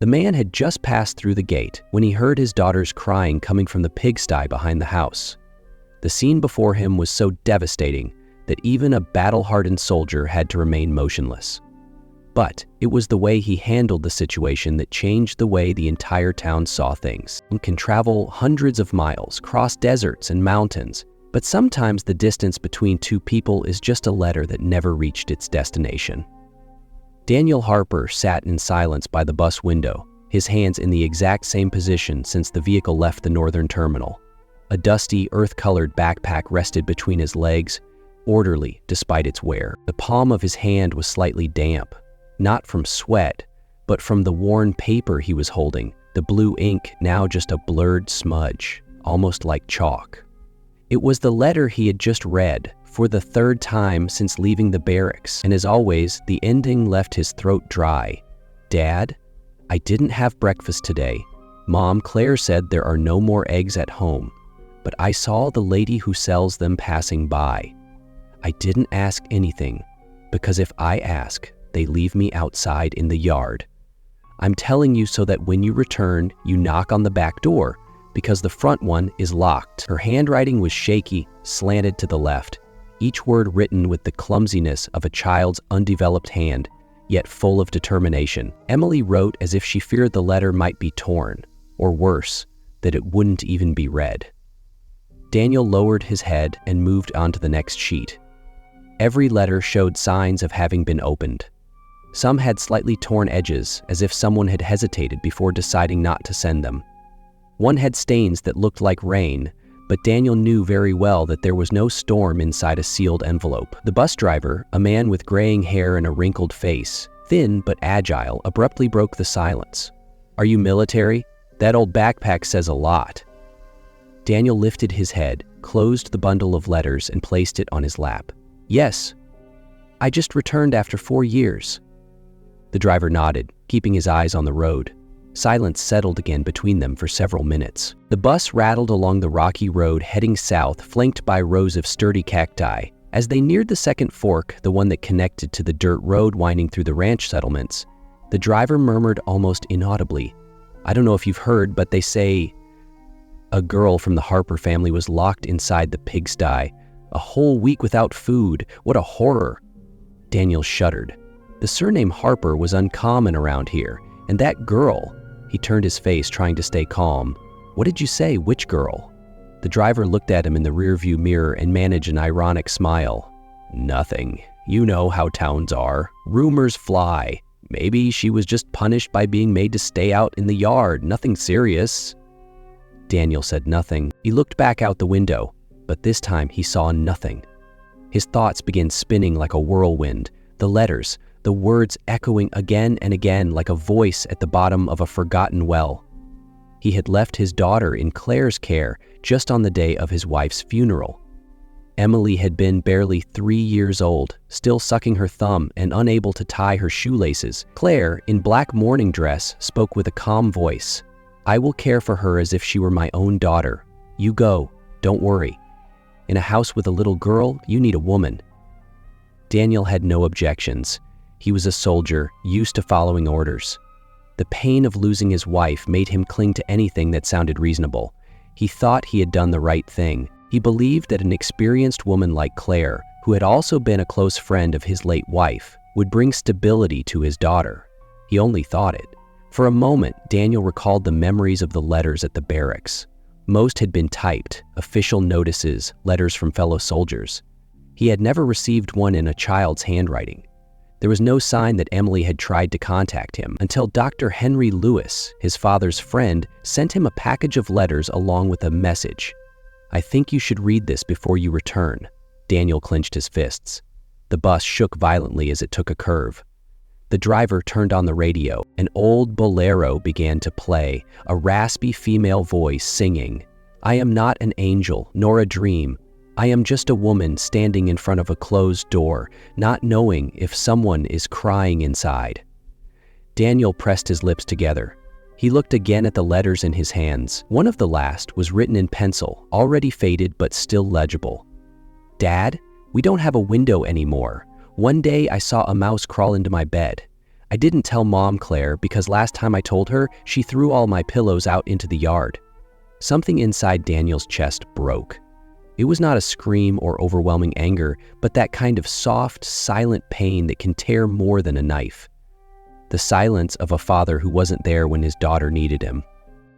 The man had just passed through the gate when he heard his daughters crying coming from the pigsty behind the house. The scene before him was so devastating that even a battle-hardened soldier had to remain motionless. But it was the way he handled the situation that changed the way the entire town saw things. One can travel hundreds of miles, cross deserts and mountains, but sometimes the distance between two people is just a letter that never reached its destination. Daniel Harper sat in silence by the bus window, his hands in the exact same position since the vehicle left the northern terminal. A dusty, earth-colored backpack rested between his legs, orderly despite its wear. The palm of his hand was slightly damp, not from sweat, but from the worn paper he was holding, the blue ink now just a blurred smudge, almost like chalk. It was the letter he had just read, for the third time since leaving the barracks, and as always, the ending left his throat dry. "Dad, I didn't have breakfast today. Mom, Claire said there are no more eggs at home, but I saw the lady who sells them passing by. I didn't ask anything, because if I ask, they leave me outside in the yard. I'm telling you so that when you return, you knock on the back door, because the front one is locked." Her handwriting was shaky, slanted to the left, each word written with the clumsiness of a child's undeveloped hand, yet full of determination. Emily wrote as if she feared the letter might be torn, or worse, that it wouldn't even be read. Daniel lowered his head and moved on to the next sheet. Every letter showed signs of having been opened. Some had slightly torn edges, as if someone had hesitated before deciding not to send them. One had stains that looked like rain, but Daniel knew very well that there was no storm inside a sealed envelope. The bus driver, a man with graying hair and a wrinkled face, thin but agile, abruptly broke the silence. "Are you military? That old backpack says a lot." Daniel lifted his head, closed the bundle of letters, and placed it on his lap. "Yes. I just returned after 4 years." The driver nodded, keeping his eyes on the road. Silence settled again between them for several minutes. The bus rattled along the rocky road heading south, flanked by rows of sturdy cacti. As they neared the second fork, the one that connected to the dirt road winding through the ranch settlements, the driver murmured almost inaudibly, "I don't know if you've heard, but they say a girl from the Harper family was locked inside the pigsty. A whole week without food. What a horror." Daniel shuddered. The surname Harper was uncommon around here, and that girl, he turned his face trying to stay calm. "What did you say? Which girl?" The driver looked at him in the rearview mirror and managed an ironic smile. "Nothing. You know how towns are. Rumors fly. Maybe she was just punished by being made to stay out in the yard. Nothing serious." Daniel said nothing. He looked back out the window, but this time he saw nothing. His thoughts began spinning like a whirlwind, the letters, the words echoing again and again like a voice at the bottom of a forgotten well. He had left his daughter in Claire's care just on the day of his wife's funeral. Emily had been barely 3 years old, still sucking her thumb and unable to tie her shoelaces. Claire, in black mourning dress, spoke with a calm voice. "I will care for her as if she were my own daughter. You go, don't worry. In a house with a little girl, you need a woman." Daniel had no objections. He was a soldier, used to following orders. The pain of losing his wife made him cling to anything that sounded reasonable. He thought he had done the right thing. He believed that an experienced woman like Claire, who had also been a close friend of his late wife, would bring stability to his daughter. He only thought it. For a moment, Daniel recalled the memories of the letters at the barracks. Most had been typed, official notices, letters from fellow soldiers. He had never received one in a child's handwriting. There was no sign that Emily had tried to contact him until Dr. Henry Lewis, his father's friend, sent him a package of letters along with a message. "I think you should read this before you return." Daniel clenched his fists. The bus shook violently as it took a curve. The driver turned on the radio. An old bolero began to play, a raspy female voice singing, "I am not an angel, nor a dream. I am just a woman standing in front of a closed door, not knowing if someone is crying inside." Daniel pressed his lips together. He looked again at the letters in his hands. One of the last was written in pencil, already faded but still legible. "Dad, we don't have a window anymore. One day I saw a mouse crawl into my bed. I didn't tell Mom, Claire, because last time I told her, she threw all my pillows out into the yard. Something inside Daniel's chest broke. It was not a scream or overwhelming anger, but that kind of soft, silent pain that can tear more than a knife. The silence of a father who wasn't there when his daughter needed him.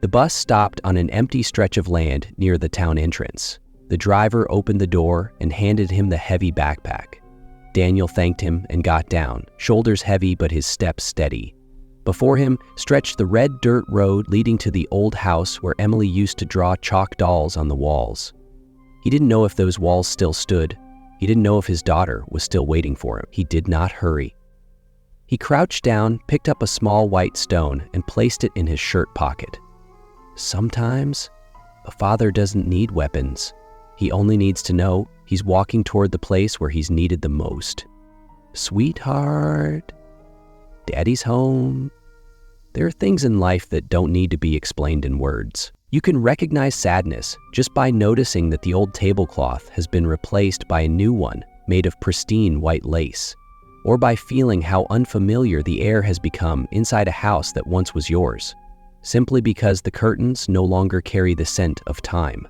The bus stopped on an empty stretch of land near the town entrance. The driver opened the door and handed him the heavy backpack. Daniel thanked him and got down, shoulders heavy but his steps steady. Before him stretched the red dirt road leading to the old house where Emily used to draw chalk dolls on the walls. He didn't know if those walls still stood. He didn't know if his daughter was still waiting for him. He did not hurry. He crouched down, picked up a small white stone, and placed it in his shirt pocket. Sometimes, a father doesn't need weapons. He only needs to know he's walking toward the place where he's needed the most. Sweetheart, Daddy's home. There are things in life that don't need to be explained in words. You can recognize sadness just by noticing that the old tablecloth has been replaced by a new one made of pristine white lace, or by feeling how unfamiliar the air has become inside a house that once was yours, simply because the curtains no longer carry the scent of time.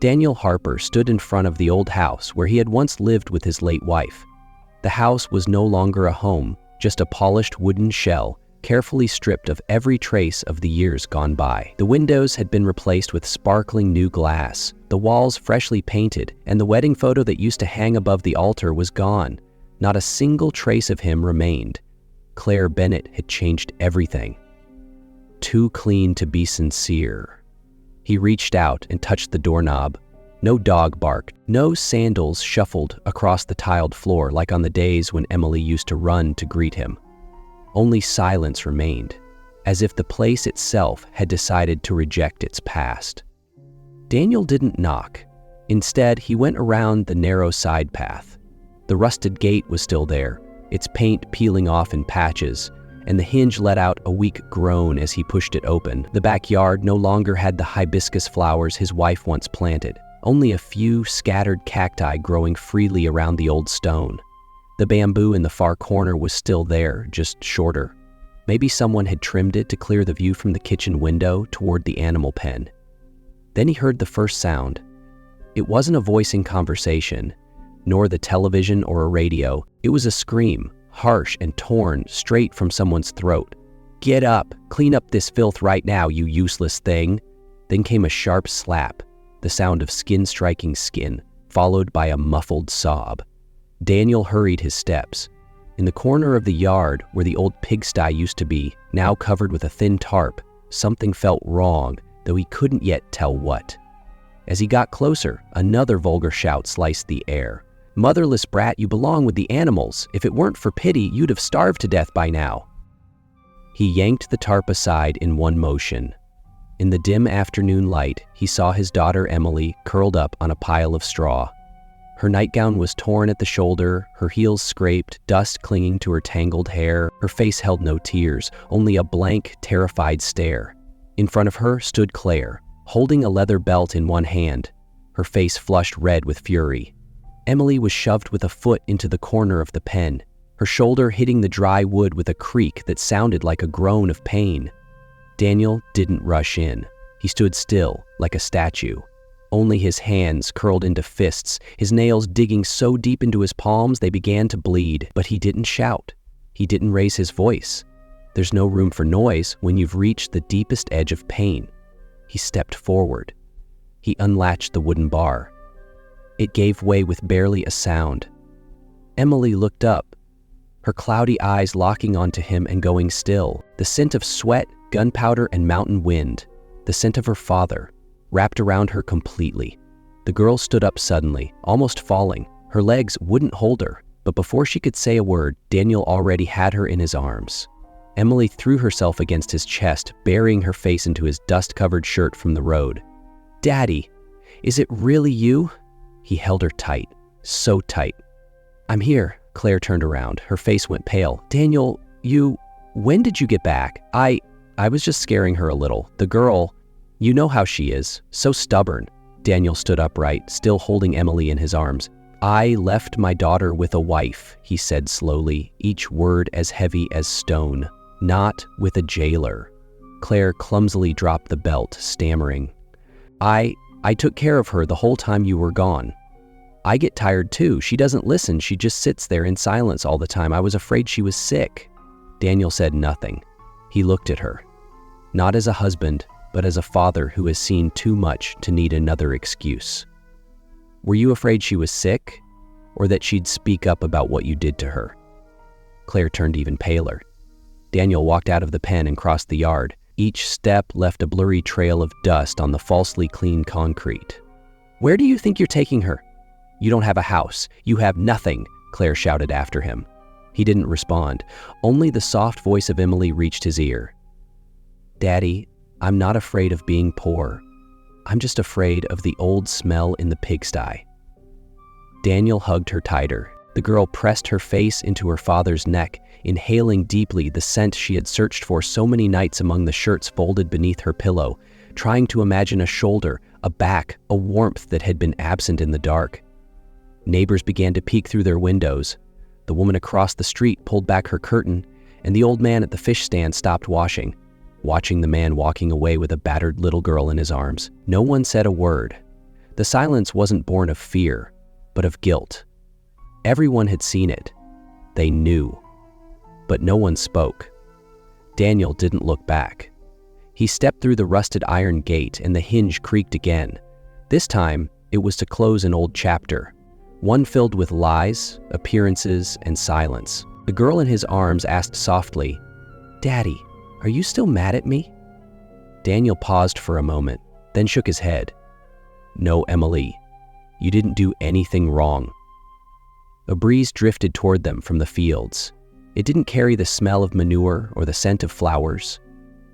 Daniel Harper stood in front of the old house where he had once lived with his late wife. The house was no longer a home, just a polished wooden shell, carefully stripped of every trace of the years gone by. The windows had been replaced with sparkling new glass, the walls freshly painted, and the wedding photo that used to hang above the altar was gone. Not a single trace of him remained. Claire Bennett had changed everything. Too clean to be sincere. He reached out and touched the doorknob. No dog barked, no sandals shuffled across the tiled floor like on the days when Emily used to run to greet him. Only silence remained, as if the place itself had decided to reject its past. Daniel didn't knock. Instead, he went around the narrow side path. The rusted gate was still there, its paint peeling off in patches, and the hinge let out a weak groan as he pushed it open. The backyard no longer had the hibiscus flowers his wife once planted, only a few scattered cacti growing freely around the old stone. The bamboo in the far corner was still there, just shorter. Maybe someone had trimmed it to clear the view from the kitchen window toward the animal pen. Then he heard the first sound. It wasn't a voice in conversation, nor the television or a radio. It was a scream, harsh and torn straight from someone's throat. "Get up! Clean up this filth right now, you useless thing!" Then came a sharp slap, the sound of skin striking skin, followed by a muffled sob. Daniel hurried his steps. In the corner of the yard where the old pigsty used to be, now covered with a thin tarp, something felt wrong, though he couldn't yet tell what. As he got closer, another vulgar shout sliced the air. "Motherless brat, you belong with the animals. If it weren't for pity, you'd have starved to death by now." He yanked the tarp aside in one motion. In the dim afternoon light, he saw his daughter Emily curled up on a pile of straw. Her nightgown was torn at the shoulder, her heels scraped, dust clinging to her tangled hair. Her face held no tears, only a blank, terrified stare. In front of her stood Claire, holding a leather belt in one hand, her face flushed red with fury. Emily was shoved with a foot into the corner of the pen, her shoulder hitting the dry wood with a creak that sounded like a groan of pain. Daniel didn't rush in. He stood still, like a statue. Only his hands curled into fists, his nails digging so deep into his palms they began to bleed. But he didn't shout. He didn't raise his voice. There's no room for noise when you've reached the deepest edge of pain. He stepped forward. He unlatched the wooden bar. It gave way with barely a sound. Emily looked up, her cloudy eyes locking onto him and going still. The scent of sweat, gunpowder, and mountain wind, the scent of her father, wrapped around her completely. The girl stood up suddenly, almost falling. Her legs wouldn't hold her, but before she could say a word, Daniel already had her in his arms. Emily threw herself against his chest, burying her face into his dust-covered shirt from the road. "Daddy, is it really you?" He held her tight, so tight. "I'm here." Claire turned around. Her face went pale. "Daniel, when did you get back?" I was just scaring her a little. The girl, you know how she is, so stubborn." Daniel stood upright, still holding Emily in his arms. "I left my daughter with a wife," he said slowly, each word as heavy as stone. "Not with a jailer." Claire clumsily dropped the belt, stammering. I took care of her the whole time you were gone. I get tired too. She doesn't listen. She just sits there in silence all the time. I was afraid she was sick." Daniel said nothing. He looked at her. Not as a husband, but as a father who has seen too much to need another excuse. "Were you afraid she was sick, or that she'd speak up about what you did to her?" Claire turned even paler. Daniel walked out of the pen and crossed the yard. Each step left a blurry trail of dust on the falsely clean concrete. "Where do you think you're taking her?" "You don't have a house. You have nothing," Claire shouted after him. He didn't respond. Only the soft voice of Emily reached his ear. "Daddy, I'm not afraid of being poor. I'm just afraid of the old smell in the pigsty." Daniel hugged her tighter. The girl pressed her face into her father's neck, inhaling deeply the scent she had searched for so many nights among the shirts folded beneath her pillow, trying to imagine a shoulder, a back, a warmth that had been absent in the dark. Neighbors began to peek through their windows. The woman across the street pulled back her curtain, and the old man at the fish stand stopped washing, watching the man walking away with a battered little girl in his arms. No one said a word. The silence wasn't born of fear, but of guilt. Everyone had seen it. They knew. But no one spoke. Daniel didn't look back. He stepped through the rusted iron gate and the hinge creaked again. This time, it was to close an old chapter, one filled with lies, appearances, and silence. The girl in his arms asked softly, "Daddy, are you still mad at me?" Daniel paused for a moment, then shook his head. "No, Emily, you didn't do anything wrong." A breeze drifted toward them from the fields. It didn't carry the smell of manure or the scent of flowers.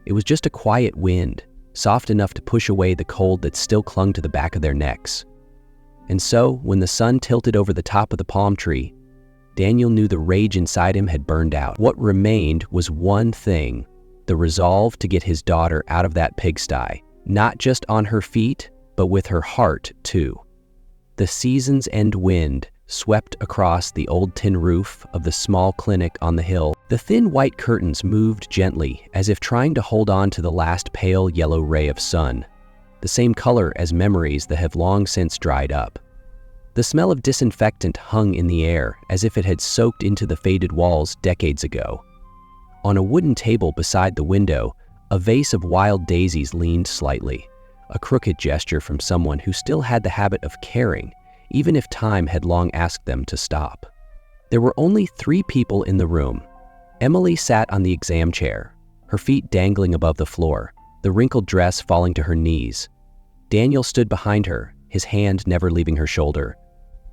It was just a quiet wind, soft enough to push away the cold that still clung to the back of their necks. And so, when the sun tilted over the top of the palm tree, Daniel knew the rage inside him had burned out. What remained was one thing, the resolve to get his daughter out of that pigsty, not just on her feet, but with her heart too. The season's end wind swept across the old tin roof of the small clinic on the hill. The thin white curtains moved gently, as if trying to hold on to the last pale yellow ray of sun, the same color as memories that have long since dried up. The smell of disinfectant hung in the air, as if it had soaked into the faded walls decades ago. On a wooden table beside the window, a vase of wild daisies leaned slightly, a crooked gesture from someone who still had the habit of caring, even if time had long asked them to stop. There were only 3 people in the room. Emily sat on the exam chair, her feet dangling above the floor, the wrinkled dress falling to her knees. Daniel stood behind her, his hand never leaving her shoulder.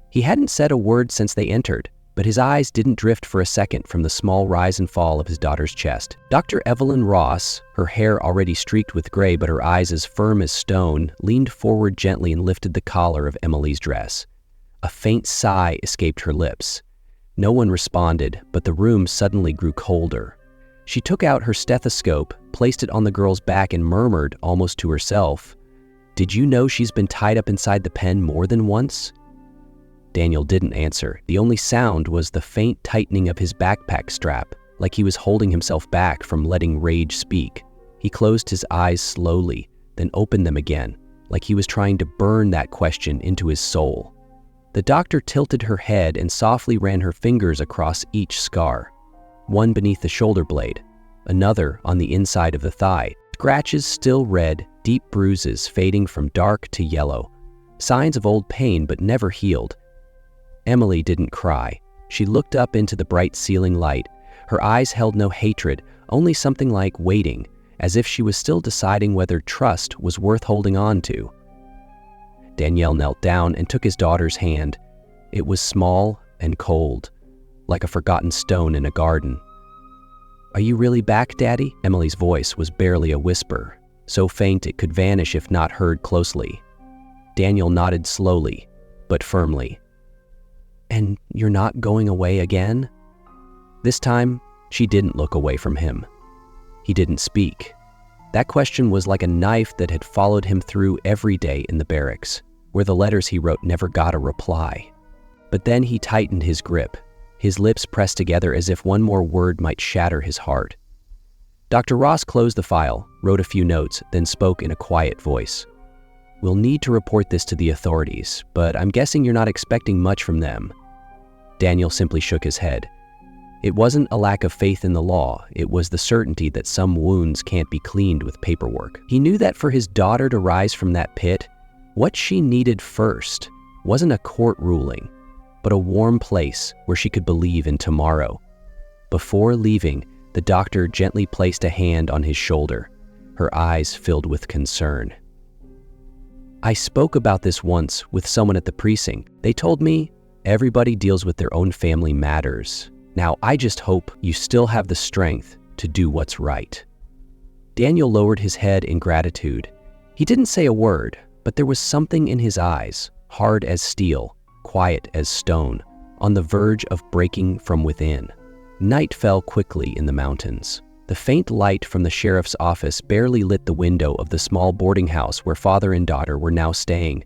He hadn't said a word since they entered, but his eyes didn't drift for a second from the small rise and fall of his daughter's chest. Dr. Evelyn Ross, her hair already streaked with gray but her eyes as firm as stone, leaned forward gently and lifted the collar of Emily's dress. A faint sigh escaped her lips. No one responded, but the room suddenly grew colder. She took out her stethoscope, placed it on the girl's back and murmured, almost to herself, "Did you know she's been tied up inside the pen more than once?" Daniel didn't answer. The only sound was the faint tightening of his backpack strap, like he was holding himself back from letting rage speak. He closed his eyes slowly, then opened them again, like he was trying to burn that question into his soul. The doctor tilted her head and softly ran her fingers across each scar, one beneath the shoulder blade, another on the inside of the thigh. Scratches still red, deep bruises fading from dark to yellow, signs of old pain but never healed. Emily didn't cry. She looked up into the bright ceiling light. Her eyes held no hatred, only something like waiting, as if she was still deciding whether trust was worth holding on to. Daniel knelt down and took his daughter's hand. It was small and cold, like a forgotten stone in a garden. "Are you really back, Daddy?" Emily's voice was barely a whisper, so faint it could vanish if not heard closely. Daniel nodded slowly, but firmly. "And you're not going away again?" This time, she didn't look away from him. He didn't speak. That question was like a knife that had followed him through every day in the barracks, where the letters he wrote never got a reply. But then he tightened his grip, his lips pressed together as if one more word might shatter his heart. Dr. Ross closed the file, wrote a few notes, then spoke in a quiet voice. "We'll need to report this to the authorities, but I'm guessing you're not expecting much from them." Daniel simply shook his head. It wasn't a lack of faith in the law, it was the certainty that some wounds can't be cleaned with paperwork. He knew that for his daughter to rise from that pit, what she needed first wasn't a court ruling, but a warm place where she could believe in tomorrow. Before leaving, the doctor gently placed a hand on his shoulder, her eyes filled with concern. "I spoke about this once with someone at the precinct. They told me everybody deals with their own family matters. Now, I just hope you still have the strength to do what's right." Daniel lowered his head in gratitude. He didn't say a word, but there was something in his eyes, hard as steel, quiet as stone, on the verge of breaking from within. Night fell quickly in the mountains. The faint light from the sheriff's office barely lit the window of the small boarding house where father and daughter were now staying.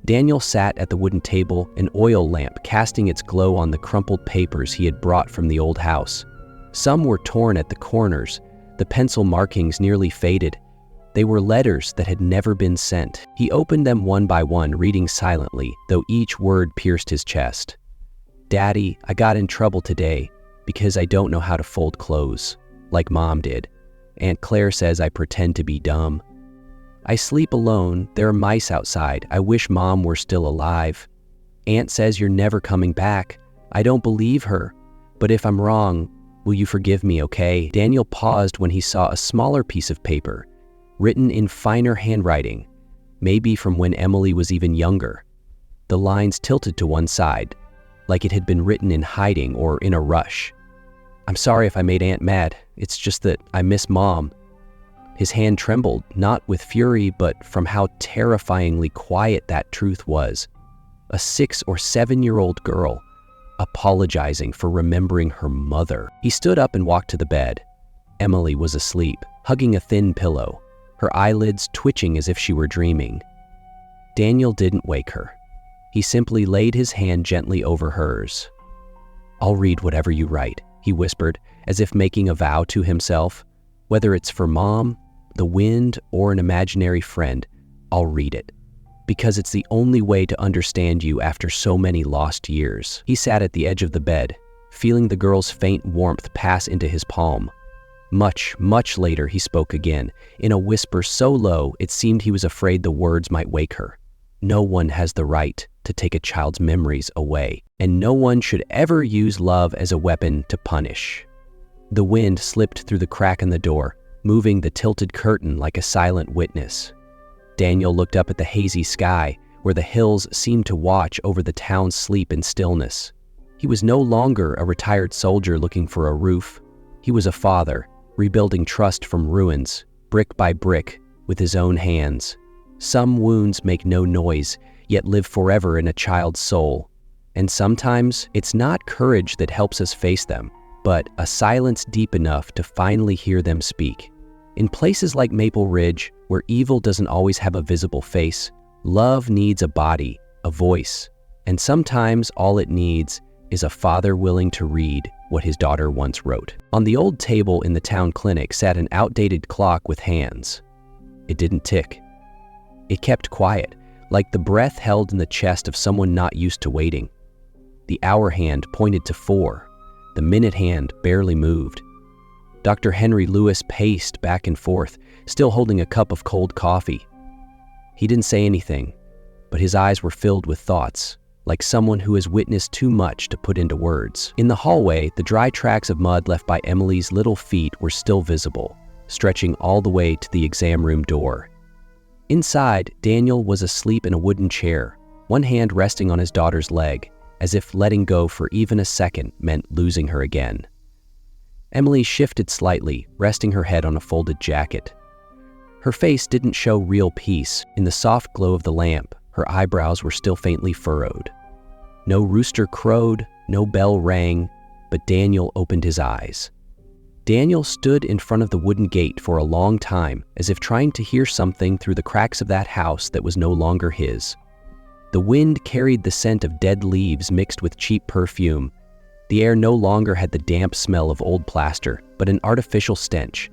Daniel sat at the wooden table, an oil lamp casting its glow on the crumpled papers he had brought from the old house. Some were torn at the corners, the pencil markings nearly faded. They were letters that had never been sent. He opened them one by one, reading silently, though each word pierced his chest. "Daddy, I got in trouble today because I don't know how to fold clothes, like Mom did. Aunt Claire says I pretend to be dumb. I sleep alone, there are mice outside, I wish Mom were still alive. Aunt says you're never coming back. I don't believe her, but if I'm wrong, will you forgive me, okay?" Daniel paused when he saw a smaller piece of paper, written in finer handwriting, maybe from when Emily was even younger. The lines tilted to one side, like it had been written in hiding or in a rush. "I'm sorry if I made Aunt mad, it's just that I miss Mom." His hand trembled, not with fury, but from how terrifyingly quiet that truth was. A 6 or 7-year-old girl, apologizing for remembering her mother. He stood up and walked to the bed. Emily was asleep, hugging a thin pillow, her eyelids twitching as if she were dreaming. Daniel didn't wake her. He simply laid his hand gently over hers. "I'll read whatever you write," he whispered, as if making a vow to himself. "Whether it's for Mom, the wind, or an imaginary friend, I'll read it. Because it's the only way to understand you after so many lost years." He sat at the edge of the bed, feeling the girl's faint warmth pass into his palm. Much, much later, he spoke again, in a whisper so low it seemed he was afraid the words might wake her. "No one has the right to take a child's memories away, and no one should ever use love as a weapon to punish." The wind slipped through the crack in the door, moving the tilted curtain like a silent witness. Daniel looked up at the hazy sky, where the hills seemed to watch over the town's sleep and stillness. He was no longer a retired soldier looking for a roof. He was a father, rebuilding trust from ruins, brick by brick, with his own hands. Some wounds make no noise, yet live forever in a child's soul. And sometimes it's not courage that helps us face them, but a silence deep enough to finally hear them speak. In places like Maple Ridge, where evil doesn't always have a visible face, love needs a body, a voice, and sometimes all it needs is a father willing to read what his daughter once wrote. On the old table in the town clinic sat an outdated clock with hands. It didn't tick. It kept quiet, like the breath held in the chest of someone not used to waiting. The hour hand pointed to 4. The minute hand barely moved. Dr. Henry Lewis paced back and forth, still holding a cup of cold coffee. He didn't say anything, but his eyes were filled with thoughts, like someone who has witnessed too much to put into words. In the hallway, the dry tracks of mud left by Emily's little feet were still visible, stretching all the way to the exam room door. Inside, Daniel was asleep in a wooden chair, one hand resting on his daughter's leg, as if letting go for even a second meant losing her again. Emily shifted slightly, resting her head on a folded jacket. Her face didn't show real peace. In the soft glow of the lamp, her eyebrows were still faintly furrowed. No rooster crowed, no bell rang, but Daniel opened his eyes. Daniel stood in front of the wooden gate for a long time, as if trying to hear something through the cracks of that house that was no longer his. The wind carried the scent of dead leaves mixed with cheap perfume. The air no longer had the damp smell of old plaster, but an artificial stench,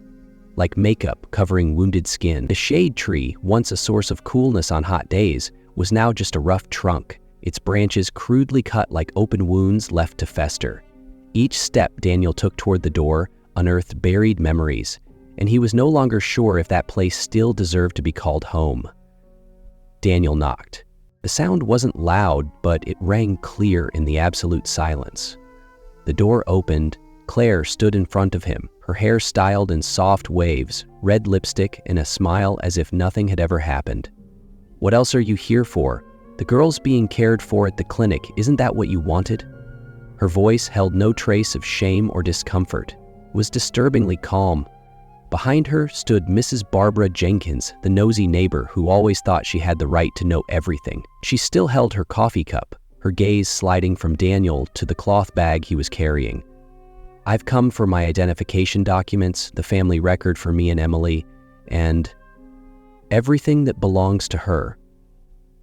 like makeup covering wounded skin. The shade tree, once a source of coolness on hot days, was now just a rough trunk, its branches crudely cut like open wounds left to fester. Each step Daniel took toward the door unearthed buried memories, and he was no longer sure if that place still deserved to be called home. Daniel knocked. The sound wasn't loud, but it rang clear in the absolute silence. The door opened. Claire stood in front of him, her hair styled in soft waves, red lipstick, and a smile as if nothing had ever happened. "What else are you here for? The girl's being cared for at the clinic. Isn't that what you wanted?" Her voice held no trace of shame or discomfort. It was disturbingly calm. Behind her stood Mrs. Barbara Jenkins, the nosy neighbor who always thought she had the right to know everything. She still held her coffee cup, her gaze sliding from Daniel to the cloth bag he was carrying. "I've come for my identification documents, the family record for me and Emily, and everything that belongs to her."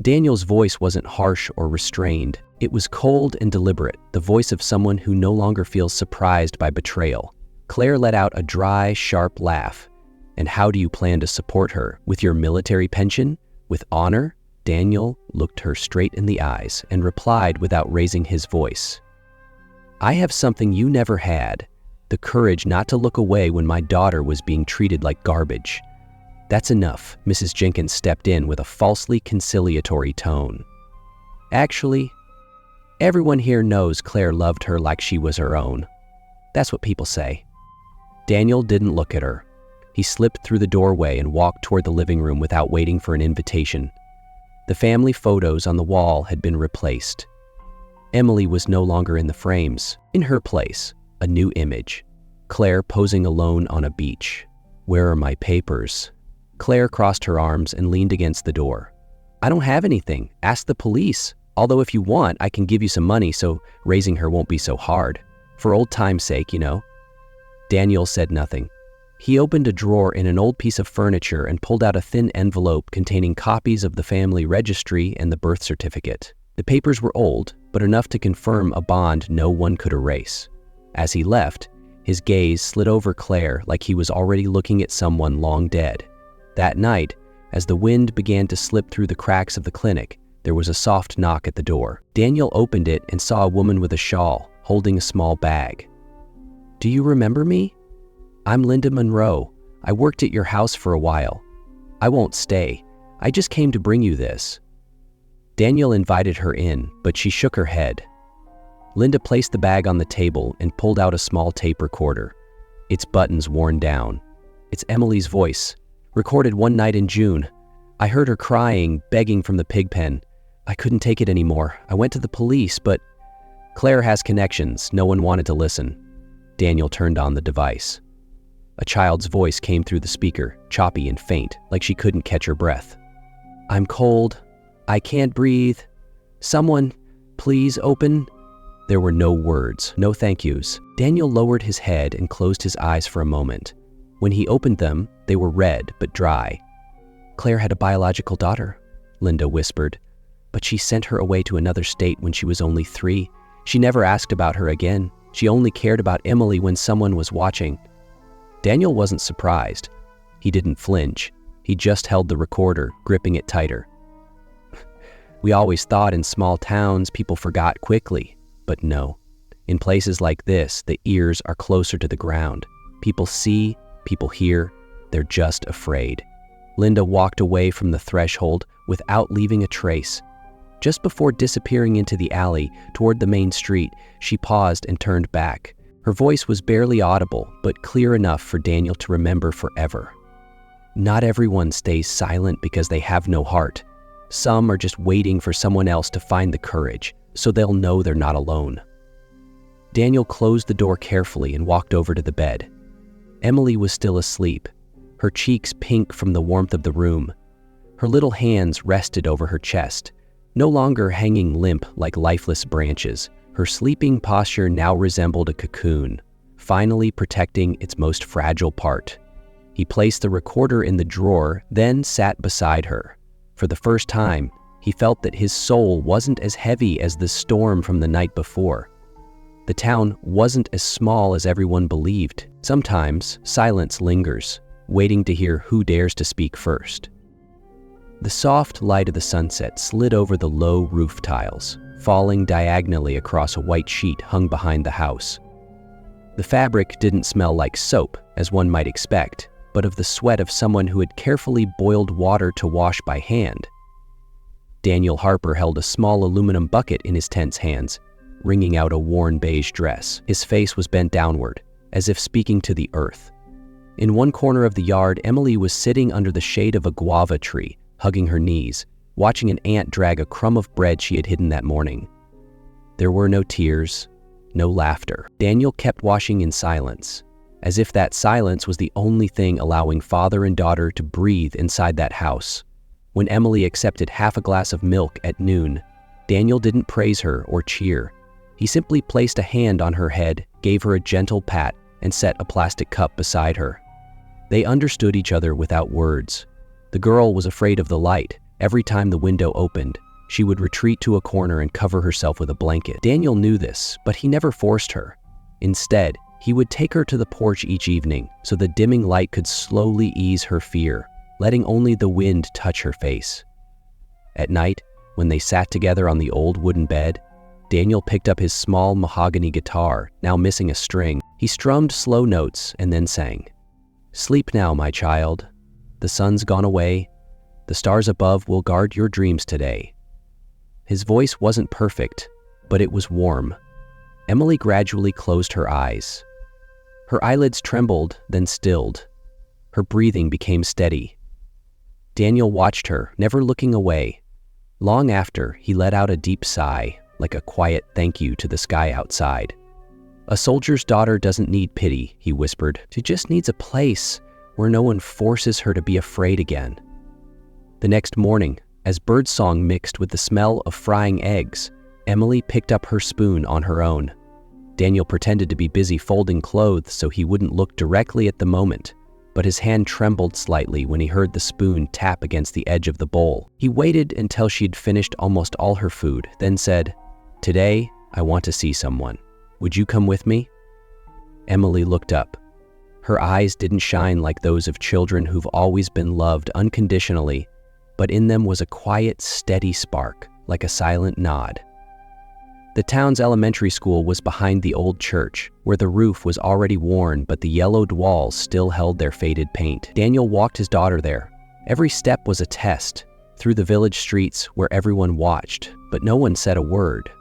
Daniel's voice wasn't harsh or restrained. It was cold and deliberate, the voice of someone who no longer feels surprised by betrayal. Claire let out a dry, sharp laugh. "And how do you plan to support her? With your military pension? With honor?" Daniel looked her straight in the eyes and replied without raising his voice. "I have something you never had, the courage not to look away when my daughter was being treated like garbage." "That's enough," Mrs. Jenkins stepped in with a falsely conciliatory tone. "Actually, everyone here knows Claire loved her like she was her own. That's what people say." Daniel didn't look at her. He slipped through the doorway and walked toward the living room without waiting for an invitation. The family photos on the wall had been replaced. Emily was no longer in the frames. In her place, a new image. Claire posing alone on a beach. "Where are my papers?" Claire crossed her arms and leaned against the door. "I don't have anything. Ask the police. Although if you want, I can give you some money so raising her won't be so hard. For old time's sake, you know." Daniel said nothing. He opened a drawer in an old piece of furniture and pulled out a thin envelope containing copies of the family registry and the birth certificate. The papers were old, but enough to confirm a bond no one could erase. As he left, his gaze slid over Claire like he was already looking at someone long dead. That night, as the wind began to slip through the cracks of the clinic, there was a soft knock at the door. Daniel opened it and saw a woman with a shawl, holding a small bag. "Do you remember me? I'm Linda Monroe. I worked at your house for a while. I won't stay. I just came to bring you this." Daniel invited her in, but she shook her head. Linda placed the bag on the table and pulled out a small tape recorder, its buttons worn down. "It's Emily's voice, recorded one night in June. I heard her crying, begging from the pig pen. I couldn't take it anymore. I went to the police, but Claire has connections. No one wanted to listen." Daniel turned on the device. A child's voice came through the speaker, choppy and faint, like she couldn't catch her breath. "I'm cold. I can't breathe. Someone, please open." There were no words, no thank yous. Daniel lowered his head and closed his eyes for a moment. When he opened them, they were red but dry. "Claire had a biological daughter," Linda whispered, "but she sent her away to another state when she was only 3. She never asked about her again. She only cared about Emily when someone was watching." Daniel wasn't surprised. He didn't flinch. He just held the recorder, gripping it tighter. "We always thought in small towns people forgot quickly, but no. In places like this, the ears are closer to the ground. People see, people hear, they're just afraid." Linda walked away from the threshold without leaving a trace. Just before disappearing into the alley toward the main street, she paused and turned back. Her voice was barely audible, but clear enough for Daniel to remember forever. "Not everyone stays silent because they have no heart. Some are just waiting for someone else to find the courage, so they'll know they're not alone." Daniel closed the door carefully and walked over to the bed. Emily was still asleep, her cheeks pink from the warmth of the room. Her little hands rested over her chest, no longer hanging limp like lifeless branches. Her sleeping posture now resembled a cocoon, finally protecting its most fragile part. He placed the recorder in the drawer, then sat beside her. For the first time, He felt that his soul wasn't as heavy as the storm from the night before. The town wasn't as small as everyone believed. Sometimes silence lingers, waiting to hear who dares to speak first. The soft light of the sunset slid over the low roof tiles, falling diagonally across a white sheet hung behind the house. The fabric didn't smell like soap, as one might expect, but of the sweat of someone who had carefully boiled water to wash by hand. Daniel Harper held a small aluminum bucket in his tense hands, wringing out a worn beige dress. His face was bent downward, as if speaking to the earth. In one corner of the yard, Emily was sitting under the shade of a guava tree, hugging her knees, watching an ant drag a crumb of bread she had hidden that morning. There were no tears, no laughter. Daniel kept washing in silence, as if that silence was the only thing allowing father and daughter to breathe inside that house. When Emily accepted half a glass of milk at noon, Daniel didn't praise her or cheer. He simply placed a hand on her head, gave her a gentle pat, and set a plastic cup beside her. They understood each other without words. The girl was afraid of the light. Every time the window opened, she would retreat to a corner and cover herself with a blanket. Daniel knew this, but he never forced her. Instead, he would take her to the porch each evening so the dimming light could slowly ease her fear, letting only the wind touch her face. At night, when they sat together on the old wooden bed, Daniel picked up his small mahogany guitar, now missing a string. He strummed slow notes and then sang, "Sleep now, my child. The sun's gone away. The stars above will guard your dreams today." His voice wasn't perfect, but it was warm. Emily gradually closed her eyes. Her eyelids trembled, then stilled. Her breathing became steady. Daniel watched her, never looking away. Long after, he let out a deep sigh, like a quiet thank you to the sky outside. "A soldier's daughter doesn't need pity," he whispered. "She just needs a place where no one forces her to be afraid again." The next morning, as birdsong mixed with the smell of frying eggs, Emily picked up her spoon on her own. Daniel pretended to be busy folding clothes so he wouldn't look directly at the moment, but his hand trembled slightly when he heard the spoon tap against the edge of the bowl. He waited until she'd finished almost all her food, then said, "Today, I want to see someone. Would you come with me?" Emily looked up. Her eyes didn't shine like those of children who've always been loved unconditionally, but in them was a quiet, steady spark, like a silent nod. The town's elementary school was behind the old church, where the roof was already worn but the yellowed walls still held their faded paint. Daniel walked his daughter there. Every step was a test, through the village streets where everyone watched, but no one said a word.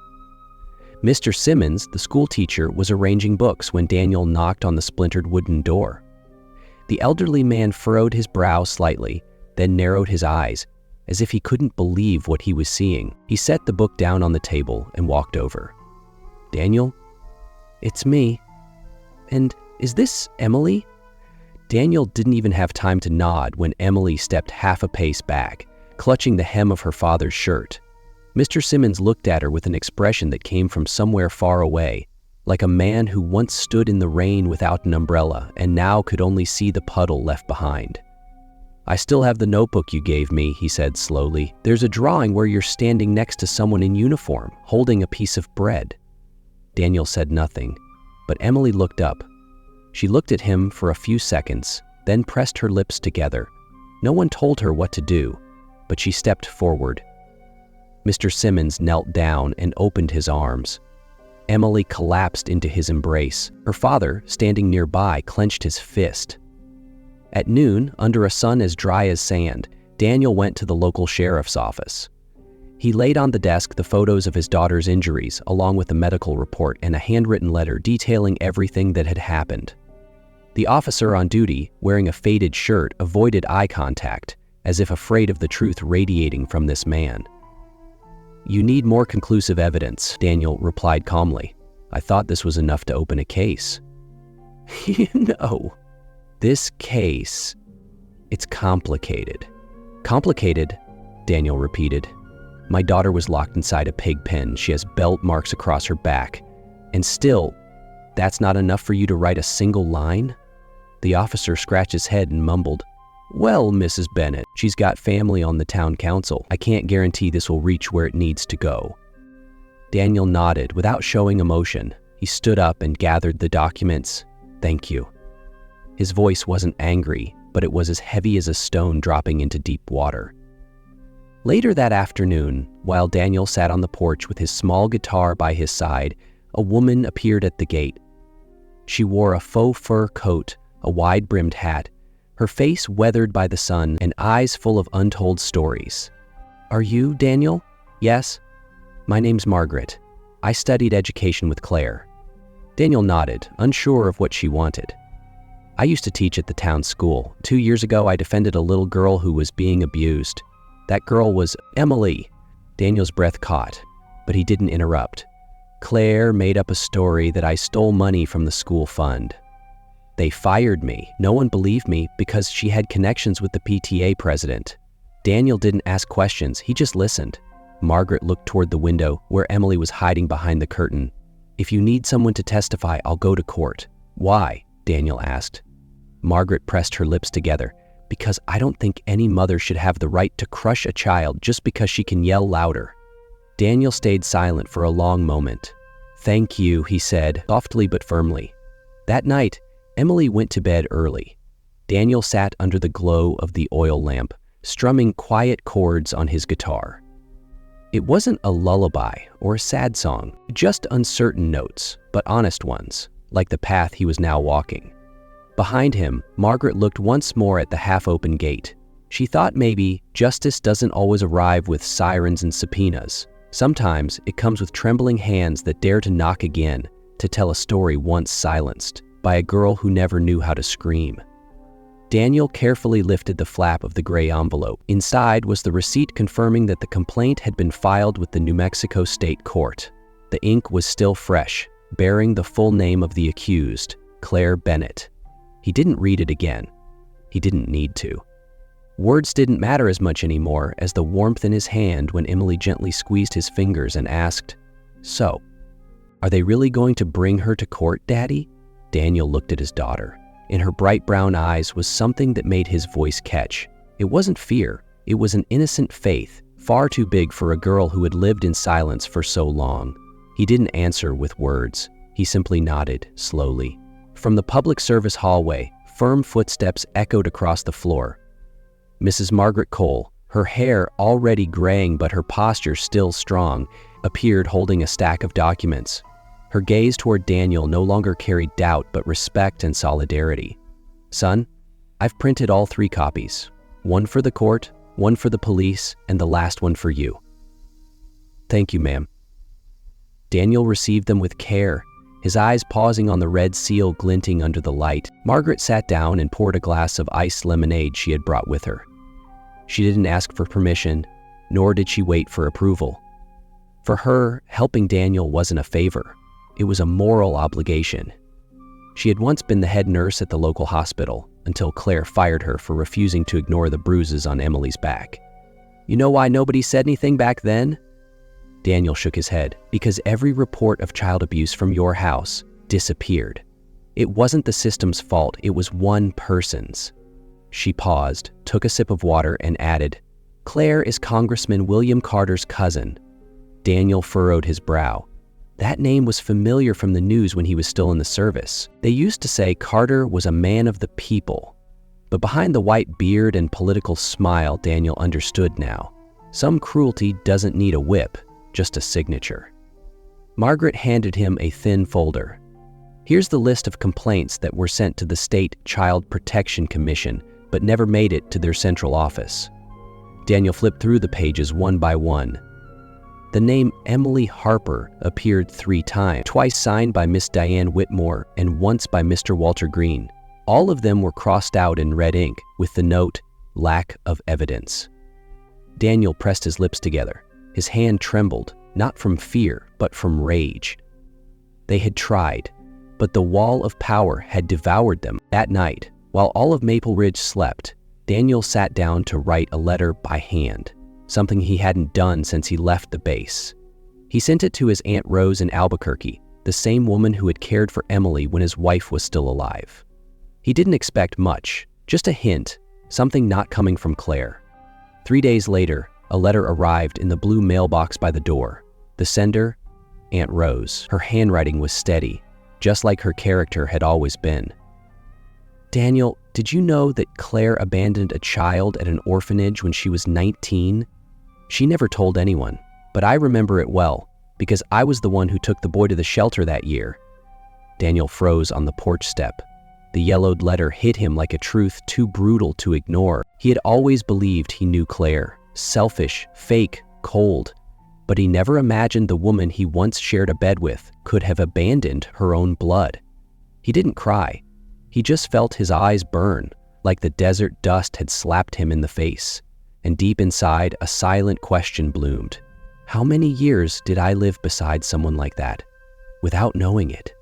Mr. Simmons, the school teacher, was arranging books when Daniel knocked on the splintered wooden door. The elderly man furrowed his brow slightly, then narrowed his eyes, as if he couldn't believe what he was seeing. He set the book down on the table and walked over. "Daniel? It's me. And is this Emily?" Daniel didn't even have time to nod when Emily stepped half a pace back, clutching the hem of her father's shirt. Mr. Simmons looked at her with an expression that came from somewhere far away, like a man who once stood in the rain without an umbrella and now could only see the puddle left behind. "I still have the notebook you gave me," he said slowly. "There's a drawing where you're standing next to someone in uniform, holding a piece of bread." Daniel said nothing, but Emily looked up. She looked at him for a few seconds, then pressed her lips together. No one told her what to do, but she stepped forward. Mr. Simmons knelt down and opened his arms. Emily collapsed into his embrace. Her father, standing nearby, clenched his fist. At noon, under a sun as dry as sand, Daniel went to the local sheriff's office. He laid on the desk the photos of his daughter's injuries, along with a medical report and a handwritten letter detailing everything that had happened. The officer on duty, wearing a faded shirt, avoided eye contact, as if afraid of the truth radiating from this man. "You need more conclusive evidence," Daniel replied calmly. "I thought this was enough to open a case." This case, it's complicated." "Complicated?" Daniel repeated. "My daughter was locked inside a pig pen. She has belt marks across her back. And still, that's not enough for you to write a single line?" The officer scratched his head and mumbled, Well, Mrs. Bennett, she's got family on the town council. I can't guarantee this will reach where it needs to go. Daniel nodded without showing emotion. He stood up and gathered the documents. Thank you. His voice wasn't angry, but it was as heavy as a stone dropping into deep water. Later that afternoon, while Daniel sat on the porch with his small guitar by his side, a woman appeared at the gate. She wore a faux fur coat, a wide-brimmed hat, her face weathered by the sun, and eyes full of untold stories. Are you Daniel? Yes. My name's Margaret. I studied education with Claire. Daniel nodded, unsure of what she wanted. I used to teach at the town school. 2 years ago, I defended a little girl who was being abused. That girl was Emily. Daniel's breath caught, but he didn't interrupt. Claire made up a story that I stole money from the school fund. They fired me. No one believed me because she had connections with the PTA president. Daniel didn't ask questions, he just listened. Margaret looked toward the window where Emily was hiding behind the curtain. If you need someone to testify, I'll go to court. Why? Daniel asked. Margaret pressed her lips together. Because I don't think any mother should have the right to crush a child just because she can yell louder. Daniel stayed silent for a long moment. Thank you, he said, softly but firmly. That night, Emily went to bed early. Daniel sat under the glow of the oil lamp, strumming quiet chords on his guitar. It wasn't a lullaby or a sad song, just uncertain notes, but honest ones, like the path he was now walking. Behind him, Margaret looked once more at the half-open gate. She thought maybe justice doesn't always arrive with sirens and subpoenas. Sometimes it comes with trembling hands that dare to knock again, to tell a story once silenced by a girl who never knew how to scream. Daniel carefully lifted the flap of the gray envelope. Inside was the receipt confirming that the complaint had been filed with the New Mexico State Court. The ink was still fresh, bearing the full name of the accused, Claire Bennett. He didn't read it again. He didn't need to. Words didn't matter as much anymore as the warmth in his hand when Emily gently squeezed his fingers and asked, So, are they really going to bring her to court, Daddy? Daniel looked at his daughter. In her bright brown eyes was something that made his voice catch. It wasn't fear. It was an innocent faith, far too big for a girl who had lived in silence for so long. He didn't answer with words. He simply nodded, slowly. From the public service hallway, firm footsteps echoed across the floor. Mrs. Margaret Cole, her hair already graying but her posture still strong, appeared holding a stack of documents. Her gaze toward Daniel no longer carried doubt but respect and solidarity. Son, I've printed all 3 copies. One for the court, one for the police, and the last one for you. Thank you, ma'am. Daniel received them with care, his eyes pausing on the red seal glinting under the light. Margaret sat down and poured a glass of iced lemonade she had brought with her. She didn't ask for permission, nor did she wait for approval. For her, helping Daniel wasn't a favor. It was a moral obligation. She had once been the head nurse at the local hospital until Claire fired her for refusing to ignore the bruises on Emily's back. You know why nobody said anything back then? Daniel shook his head. Because every report of child abuse from your house disappeared. It wasn't the system's fault, it was one person's. She paused, took a sip of water, and added, Claire is Congressman William Carter's cousin. Daniel furrowed his brow. That name was familiar from the news when he was still in the service. They used to say Carter was a man of the people. But behind the white beard and political smile, Daniel understood now. Some cruelty doesn't need a whip, just a signature. Margaret handed him a thin folder. Here's the list of complaints that were sent to the State Child Protection Commission, but never made it to their central office. Daniel flipped through the pages one by one. The name Emily Harper appeared 3 times, twice signed by Miss Diane Whitmore and once by Mr. Walter Green. All of them were crossed out in red ink with the note, lack of evidence. Daniel pressed his lips together. His hand trembled, not from fear, but from rage. They had tried, but the wall of power had devoured them. That night, while all of Maple Ridge slept, Daniel sat down to write a letter by hand, something he hadn't done since he left the base. He sent it to his Aunt Rose in Albuquerque, the same woman who had cared for Emily when his wife was still alive. He didn't expect much, just a hint, something not coming from Claire. 3 days later, a letter arrived in the blue mailbox by the door. The sender, Aunt Rose. Her handwriting was steady, just like her character had always been. Daniel, did you know that Claire abandoned a child at an orphanage when she was 19? She never told anyone, but I remember it well, because I was the one who took the boy to the shelter that year. Daniel froze on the porch step. The yellowed letter hit him like a truth too brutal to ignore. He had always believed he knew Claire, selfish, fake, cold, but he never imagined the woman he once shared a bed with could have abandoned her own blood. He didn't cry. He just felt his eyes burn, like the desert dust had slapped him in the face. And deep inside, a silent question bloomed. How many years did I live beside someone like that, without knowing it?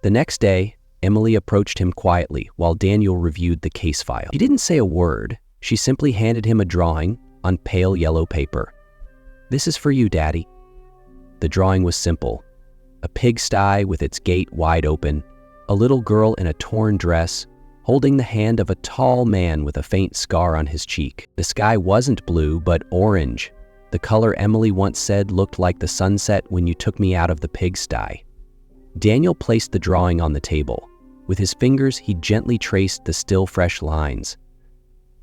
The next day, Emily approached him quietly while Daniel reviewed the case file. She didn't say a word. She simply handed him a drawing on pale yellow paper. "This is for you, Daddy." The drawing was simple. A pigsty with its gate wide open, a little girl in a torn dress, holding the hand of a tall man with a faint scar on his cheek. The sky wasn't blue, but orange. The color Emily once said looked like the sunset when you took me out of the pigsty. Daniel placed the drawing on the table. With his fingers, he gently traced the still fresh lines.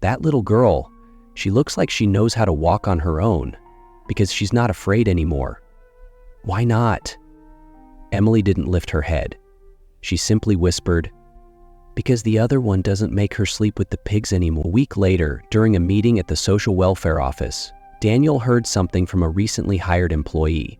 That little girl, she looks like she knows how to walk on her own, because she's not afraid anymore. Why not? Emily didn't lift her head. She simply whispered, "Because the other one doesn't make her sleep with the pigs anymore." A week later, during a meeting at the social welfare office, Daniel heard something from a recently hired employee.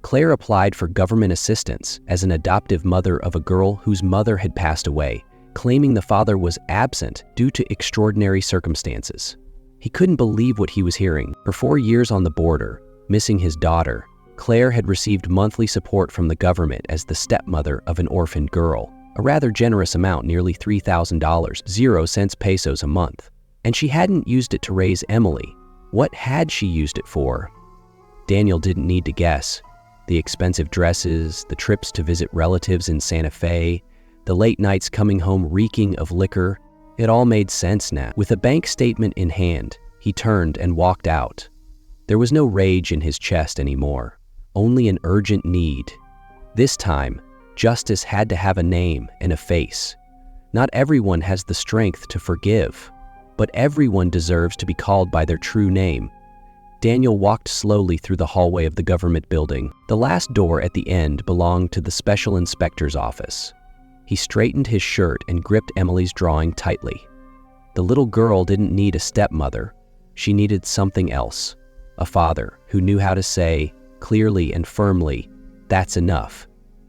Claire applied for government assistance as an adoptive mother of a girl whose mother had passed away, claiming the father was absent due to extraordinary circumstances. He couldn't believe what he was hearing. For 4 years on the border, missing his daughter, Claire had received monthly support from the government as the stepmother of an orphaned girl, a rather generous amount, nearly $3,000, 0 cents pesos a month. And she hadn't used it to raise Emily. What had she used it for? Daniel didn't need to guess. The expensive dresses, the trips to visit relatives in Santa Fe, the late nights coming home reeking of liquor, it all made sense now. With a bank statement in hand, he turned and walked out. There was no rage in his chest anymore, only an urgent need. This time, justice had to have a name and a face. Not everyone has the strength to forgive, but everyone deserves to be called by their true name. Daniel walked slowly through the hallway of the government building. The last door at the end belonged to the special inspector's office. He straightened his shirt and gripped Emily's drawing tightly. The little girl didn't need a stepmother. She needed something else. A father who knew how to say, clearly and firmly, "That's enough."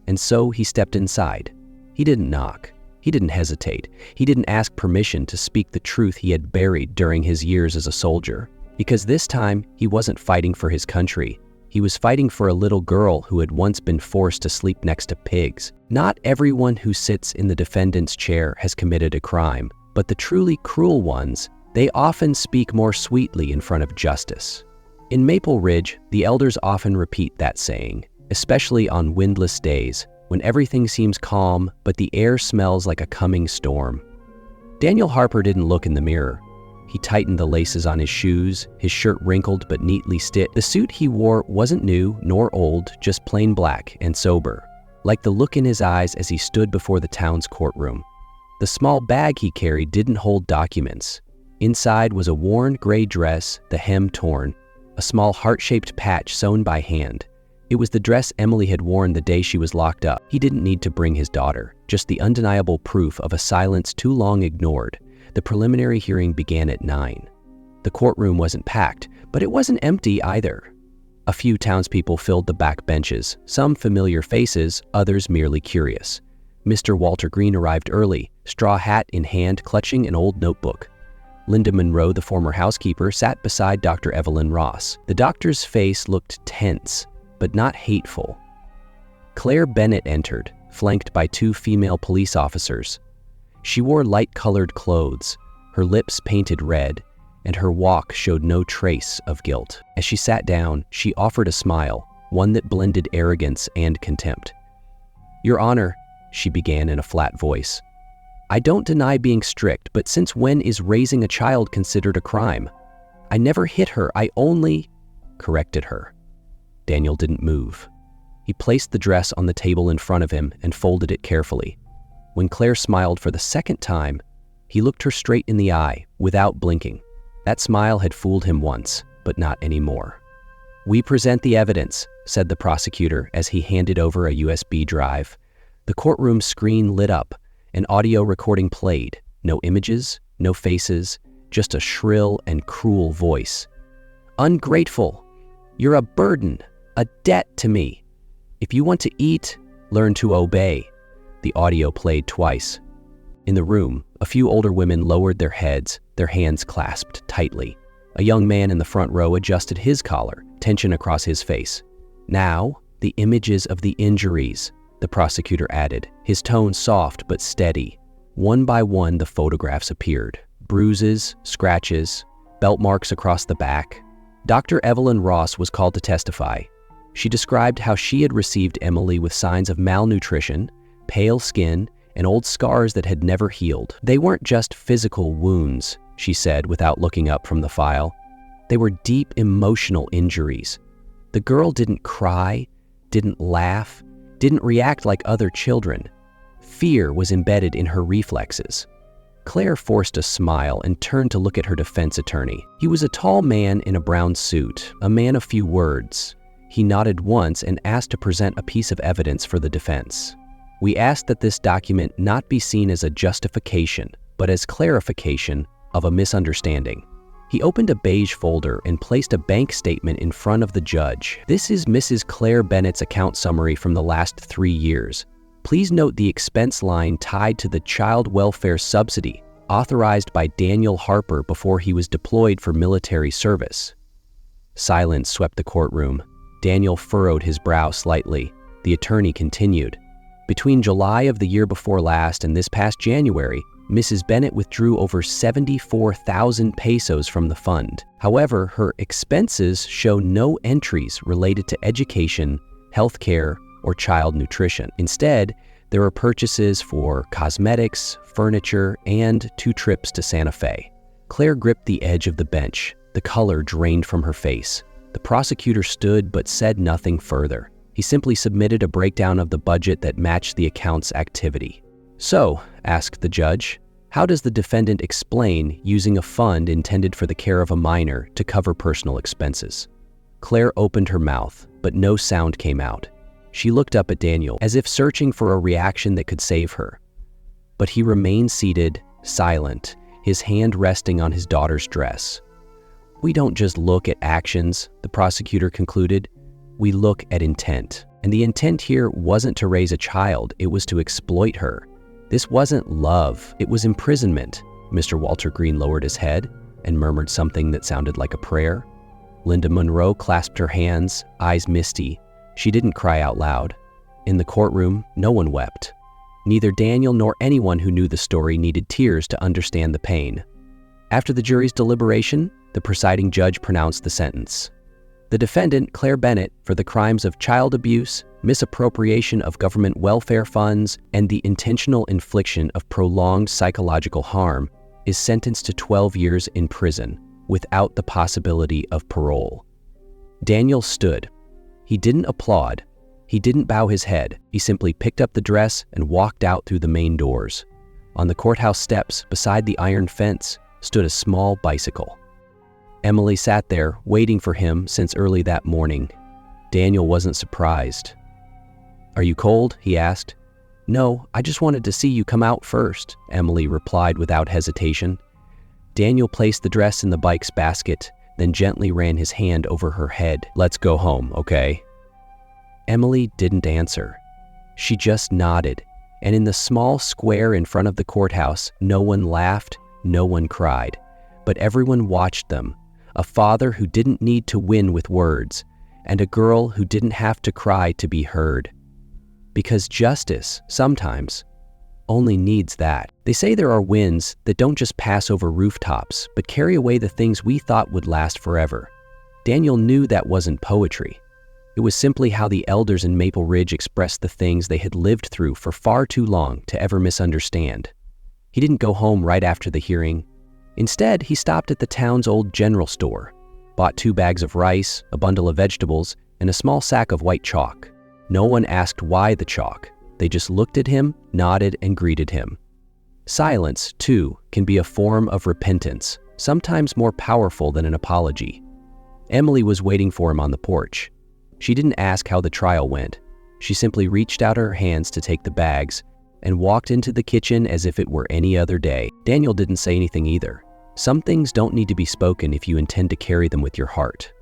And so he stepped inside. He didn't knock. He didn't hesitate. He didn't ask permission to speak the truth he had buried during his years as a soldier. Because this time, he wasn't fighting for his country. He was fighting for a little girl who had once been forced to sleep next to pigs. Not everyone who sits in the defendant's chair has committed a crime, but the truly cruel ones, they often speak more sweetly in front of justice. In Maple Ridge, the elders often repeat that saying, especially on windless days, when everything seems calm, but the air smells like a coming storm. Daniel Harper didn't look in the mirror. He tightened the laces on his shoes, his shirt wrinkled but neatly stitched. The suit he wore wasn't new nor old, just plain black and sober, like the look in his eyes as he stood before the town's courtroom. The small bag he carried didn't hold documents. Inside was a worn gray dress, the hem torn, a small heart-shaped patch sewn by hand. It was the dress Emily had worn the day she was locked up. He didn't need to bring his daughter, just the undeniable proof of a silence too long ignored. The preliminary hearing began at 9. The courtroom wasn't packed, but it wasn't empty either. A few townspeople filled the back benches, some familiar faces, others merely curious. Mr. Walter Green arrived early, straw hat in hand, clutching an old notebook. Linda Monroe, the former housekeeper, sat beside Dr. Evelyn Ross. The doctor's face looked tense, but not hateful. Claire Bennett entered, flanked by 2 female police officers. She wore light-colored clothes, her lips painted red, and her walk showed no trace of guilt. As she sat down, she offered a smile, one that blended arrogance and contempt. "Your Honor," she began in a flat voice, I don't deny being strict, but since when is raising a child considered a crime? I never hit her, I only corrected her. Daniel didn't move. He placed the dress on the table in front of him and folded it carefully. When Claire smiled for the second time, he looked her straight in the eye without blinking. That smile had fooled him once, but not anymore. "We present the evidence," said the prosecutor as he handed over a USB drive. The courtroom screen lit up. An audio recording played. No images, no faces, just a shrill and cruel voice. "Ungrateful. You're a burden, a debt to me. If you want to eat, learn to obey." The audio played twice. In the room, a few older women lowered their heads, their hands clasped tightly. A young man in the front row adjusted his collar, tension across his face. "Now, the images of the injuries," the prosecutor added, his tone soft but steady. One by one, the photographs appeared. Bruises, scratches, belt marks across the back. Dr. Evelyn Ross was called to testify. She described how she had received Emily with signs of malnutrition, pale skin, and old scars that had never healed. They weren't just physical wounds, she said without looking up from the file. They were deep emotional injuries. The girl didn't cry, didn't laugh, didn't react like other children. Fear was embedded in her reflexes. Claire forced a smile and turned to look at her defense attorney. He was a tall man in a brown suit, a man of few words. He nodded once and asked to present a piece of evidence for the defense. "We asked that this document not be seen as a justification, but as clarification of a misunderstanding." He opened a beige folder and placed a bank statement in front of the judge. "This is Mrs. Claire Bennett's account summary from the last 3 years. Please note the expense line tied to the child welfare subsidy authorized by Daniel Harper before he was deployed for military service." Silence swept the courtroom. Daniel furrowed his brow slightly. The attorney continued. "Between July of the year before last and this past January, Mrs. Bennett withdrew over 74,000 pesos from the fund. However, her expenses show no entries related to education, healthcare, or child nutrition. Instead, there are purchases for cosmetics, furniture, and 2 trips to Santa Fe." Claire gripped the edge of the bench. The color drained from her face. The prosecutor stood but said nothing further. He simply submitted a breakdown of the budget that matched the account's activity. "So," asked the judge, "how does the defendant explain using a fund intended for the care of a minor to cover personal expenses?" Claire opened her mouth, but no sound came out. She looked up at Daniel, as if searching for a reaction that could save her. But he remained seated, silent, his hand resting on his daughter's dress. "We don't just look at actions," the prosecutor concluded. "We look at intent. And the intent here wasn't to raise a child, it was to exploit her. This wasn't love, it was imprisonment." Mr. Walter Green lowered his head and murmured something that sounded like a prayer. Linda Monroe clasped her hands, eyes misty. She didn't cry out loud. In the courtroom, no one wept. Neither Daniel nor anyone who knew the story needed tears to understand the pain. After the jury's deliberation, the presiding judge pronounced the sentence. The defendant, Claire Bennett, for the crimes of child abuse, misappropriation of government welfare funds, and the intentional infliction of prolonged psychological harm, is sentenced to 12 years in prison without the possibility of parole. Daniel stood. He didn't applaud. He didn't bow his head. He simply picked up the dress and walked out through the main doors. On the courthouse steps, beside the iron fence, stood a small bicycle. Emily sat there, waiting for him since early that morning. Daniel wasn't surprised. "Are you cold?" he asked. "No, I just wanted to see you come out first," Emily replied without hesitation. Daniel placed the dress in the bike's basket, then gently ran his hand over her head. "Let's go home, okay?" Emily didn't answer. She just nodded, and in the small square in front of the courthouse, no one laughed, no one cried, but everyone watched them. A father who didn't need to win with words, and a girl who didn't have to cry to be heard. Because justice, sometimes, only needs that. They say there are winds that don't just pass over rooftops, but carry away the things we thought would last forever. Daniel knew that wasn't poetry. It was simply how the elders in Maple Ridge expressed the things they had lived through for far too long to ever misunderstand. He didn't go home right after the hearing. Instead, he stopped at the town's old general store, bought 2 bags of rice, a bundle of vegetables, and a small sack of white chalk. No one asked why the chalk. They just looked at him, nodded, and greeted him. Silence, too, can be a form of repentance, sometimes more powerful than an apology. Emily was waiting for him on the porch. She didn't ask how the trial went. She simply reached out her hands to take the bags and walked into the kitchen as if it were any other day. Daniel didn't say anything either. Some things don't need to be spoken if you intend to carry them with your heart.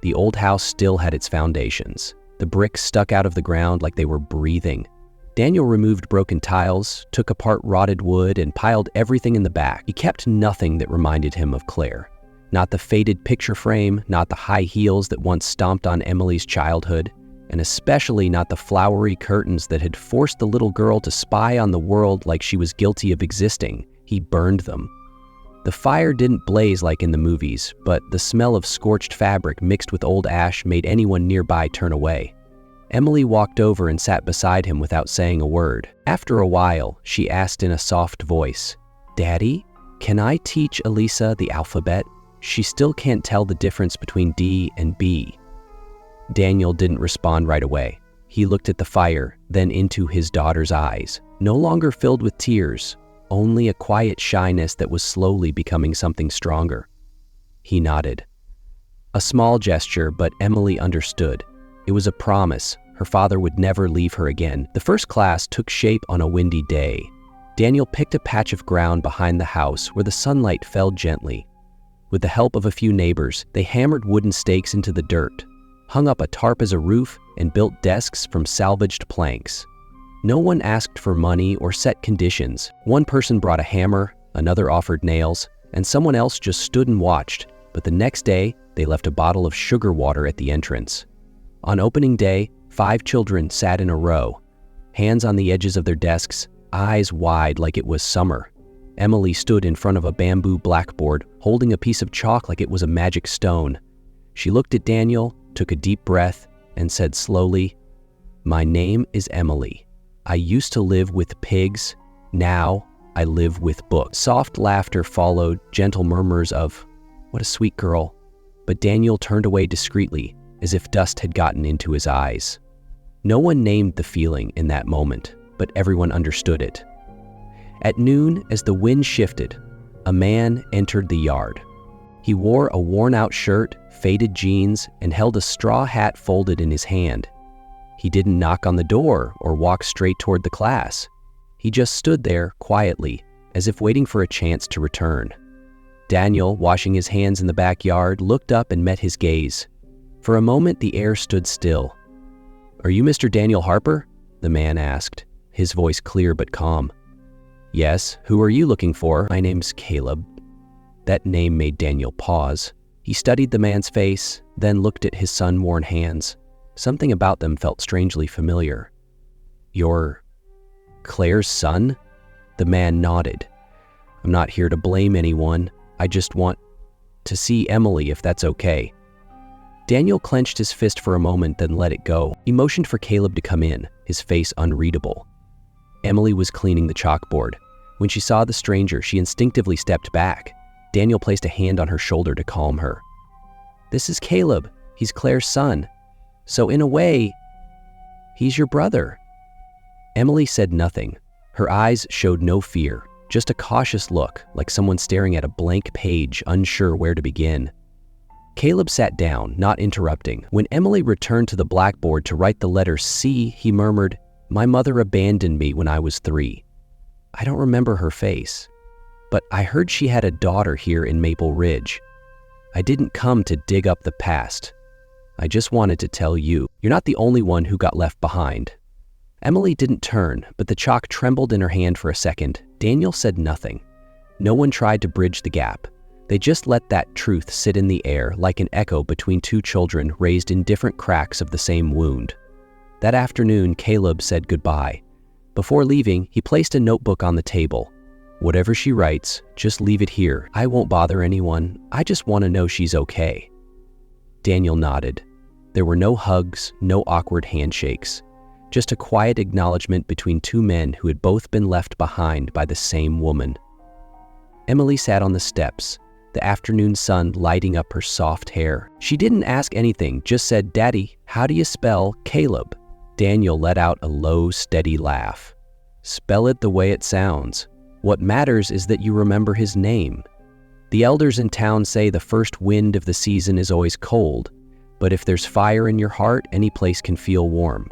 The old house still had its foundations. The bricks stuck out of the ground like they were breathing. Daniel removed broken tiles, took apart rotted wood, and piled everything in the back. He kept nothing that reminded him of Claire. Not the faded picture frame, not the high heels that once stomped on Emily's childhood, and especially not the flowery curtains that had forced the little girl to spy on the world like she was guilty of existing. He burned them. The fire didn't blaze like in the movies, but the smell of scorched fabric mixed with old ash made anyone nearby turn away. Emily walked over and sat beside him without saying a word. After a while, she asked in a soft voice, "Daddy, can I teach Elisa the alphabet? She still can't tell the difference between D and B." Daniel didn't respond right away. He looked at the fire, then into his daughter's eyes, no longer filled with tears, only a quiet shyness that was slowly becoming something stronger. He nodded. A small gesture, but Emily understood. It was a promise. Her father would never leave her again. The first class took shape on a windy day. Daniel picked a patch of ground behind the house where the sunlight fell gently. With the help of a few neighbors, they hammered wooden stakes into the dirt, hung up a tarp as a roof, and built desks from salvaged planks. No one asked for money or set conditions. One person brought a hammer, another offered nails, and someone else just stood and watched. But the next day, they left a bottle of sugar water at the entrance. On opening day, 5 children sat in a row, hands on the edges of their desks, eyes wide like it was summer. Emily stood in front of a bamboo blackboard, holding a piece of chalk like it was a magic stone. She looked at Daniel, took a deep breath, and said slowly, "My name is Emily. I used to live with pigs. Now I live with books." Soft laughter followed, gentle murmurs of, "What a sweet girl." But Daniel turned away discreetly, as if dust had gotten into his eyes. No one named the feeling in that moment, but everyone understood it. At noon, as the wind shifted, a man entered the yard. He wore a worn-out shirt, faded jeans, and held a straw hat folded in his hand. He didn't knock on the door or walk straight toward the class. He just stood there quietly, as if waiting for a chance to return. Daniel, washing his hands in the backyard, looked up and met his gaze. For a moment, the air stood still. "Are you Mr. Daniel Harper?" the man asked, his voice clear but calm. "Yes, who are you looking for?" "My name's Caleb." That name made Daniel pause. He studied the man's face, then looked at his sun-worn hands. Something about them felt strangely familiar. "You're Claire's son?" The man nodded. "I'm not here to blame anyone. I just want to see Emily, if that's okay." Daniel clenched his fist for a moment, then let it go. He motioned for Caleb to come in, his face unreadable. Emily was cleaning the chalkboard. When she saw the stranger, she instinctively stepped back. Daniel placed a hand on her shoulder to calm her. "This is Caleb. He's Claire's son. So in a way, he's your brother." Emily said nothing. Her eyes showed no fear, just a cautious look, like someone staring at a blank page, unsure where to begin. Caleb sat down, not interrupting. When Emily returned to the blackboard to write the letter C, he murmured, "My mother abandoned me when I was 3. I don't remember her face, but I heard she had a daughter here in Maple Ridge. I didn't come to dig up the past. I just wanted to tell you, you're not the only one who got left behind." Emily didn't turn, but the chalk trembled in her hand for a second. Daniel said nothing. No one tried to bridge the gap. They just let that truth sit in the air like an echo between 2 children raised in different cracks of the same wound. That afternoon, Caleb said goodbye. Before leaving, he placed a notebook on the table. "Whatever she writes, just leave it here. I won't bother anyone. I just want to know she's okay." Daniel nodded. There were no hugs, no awkward handshakes. just a quiet acknowledgement between two men who had both been left behind by the same woman. Emily sat on the steps, the afternoon sun lighting up her soft hair. She didn't ask anything, just said, "Daddy, how do you spell Caleb?" Daniel let out a low, steady laugh. "Spell it the way it sounds. What matters is that you remember his name. The elders in town say the first wind of the season is always cold, but if there's fire in your heart, any place can feel warm."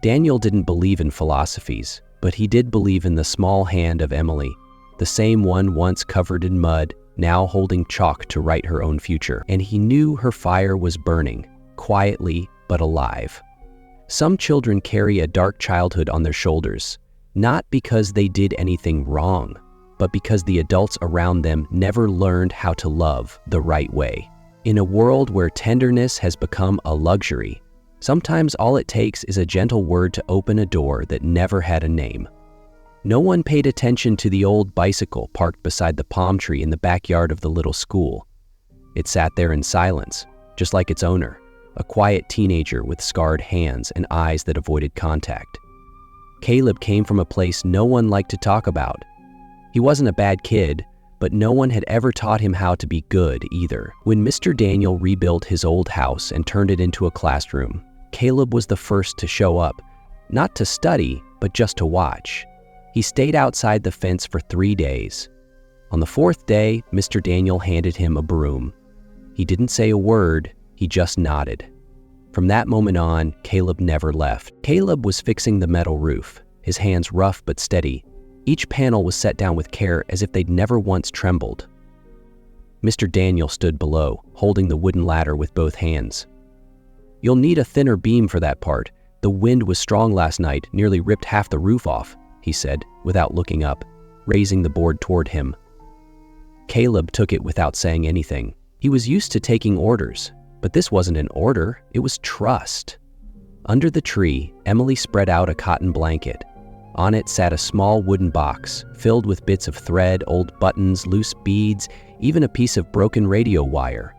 Daniel didn't believe in philosophies, but he did believe in the small hand of Emily, the same one once covered in mud, now holding chalk to write her own future, and he knew her fire was burning, quietly but alive. Some children carry a dark childhood on their shoulders, not because they did anything wrong, but because the adults around them never learned how to love the right way. In a world where tenderness has become a luxury, sometimes all it takes is a gentle word to open a door that never had a name. No one paid attention to the old bicycle parked beside the palm tree in the backyard of the little school. It sat there in silence, just like its owner, a quiet teenager with scarred hands and eyes that avoided contact. Caleb came from a place no one liked to talk about. He wasn't a bad kid, but no one had ever taught him how to be good either. When Mr. Daniel rebuilt his old house and turned it into a classroom, Caleb was the first to show up, not to study, but just to watch. He stayed outside the fence for 3 days. On the 4th day, Mr. Daniel handed him a broom. He didn't say a word, he just nodded. From that moment on, Caleb never left. Caleb was fixing the metal roof, his hands rough but steady. Each panel was set down with care as if they'd never once trembled. Mr. Daniel stood below, holding the wooden ladder with both hands. "You'll need a thinner beam for that part. The wind was strong last night, nearly ripped half the roof off," he said, without looking up, raising the board toward him. Caleb took it without saying anything. He was used to taking orders, but this wasn't an order, it was trust. Under the tree, Emily spread out a cotton blanket. On it sat a small wooden box, filled with bits of thread, old buttons, loose beads, even a piece of broken radio wire.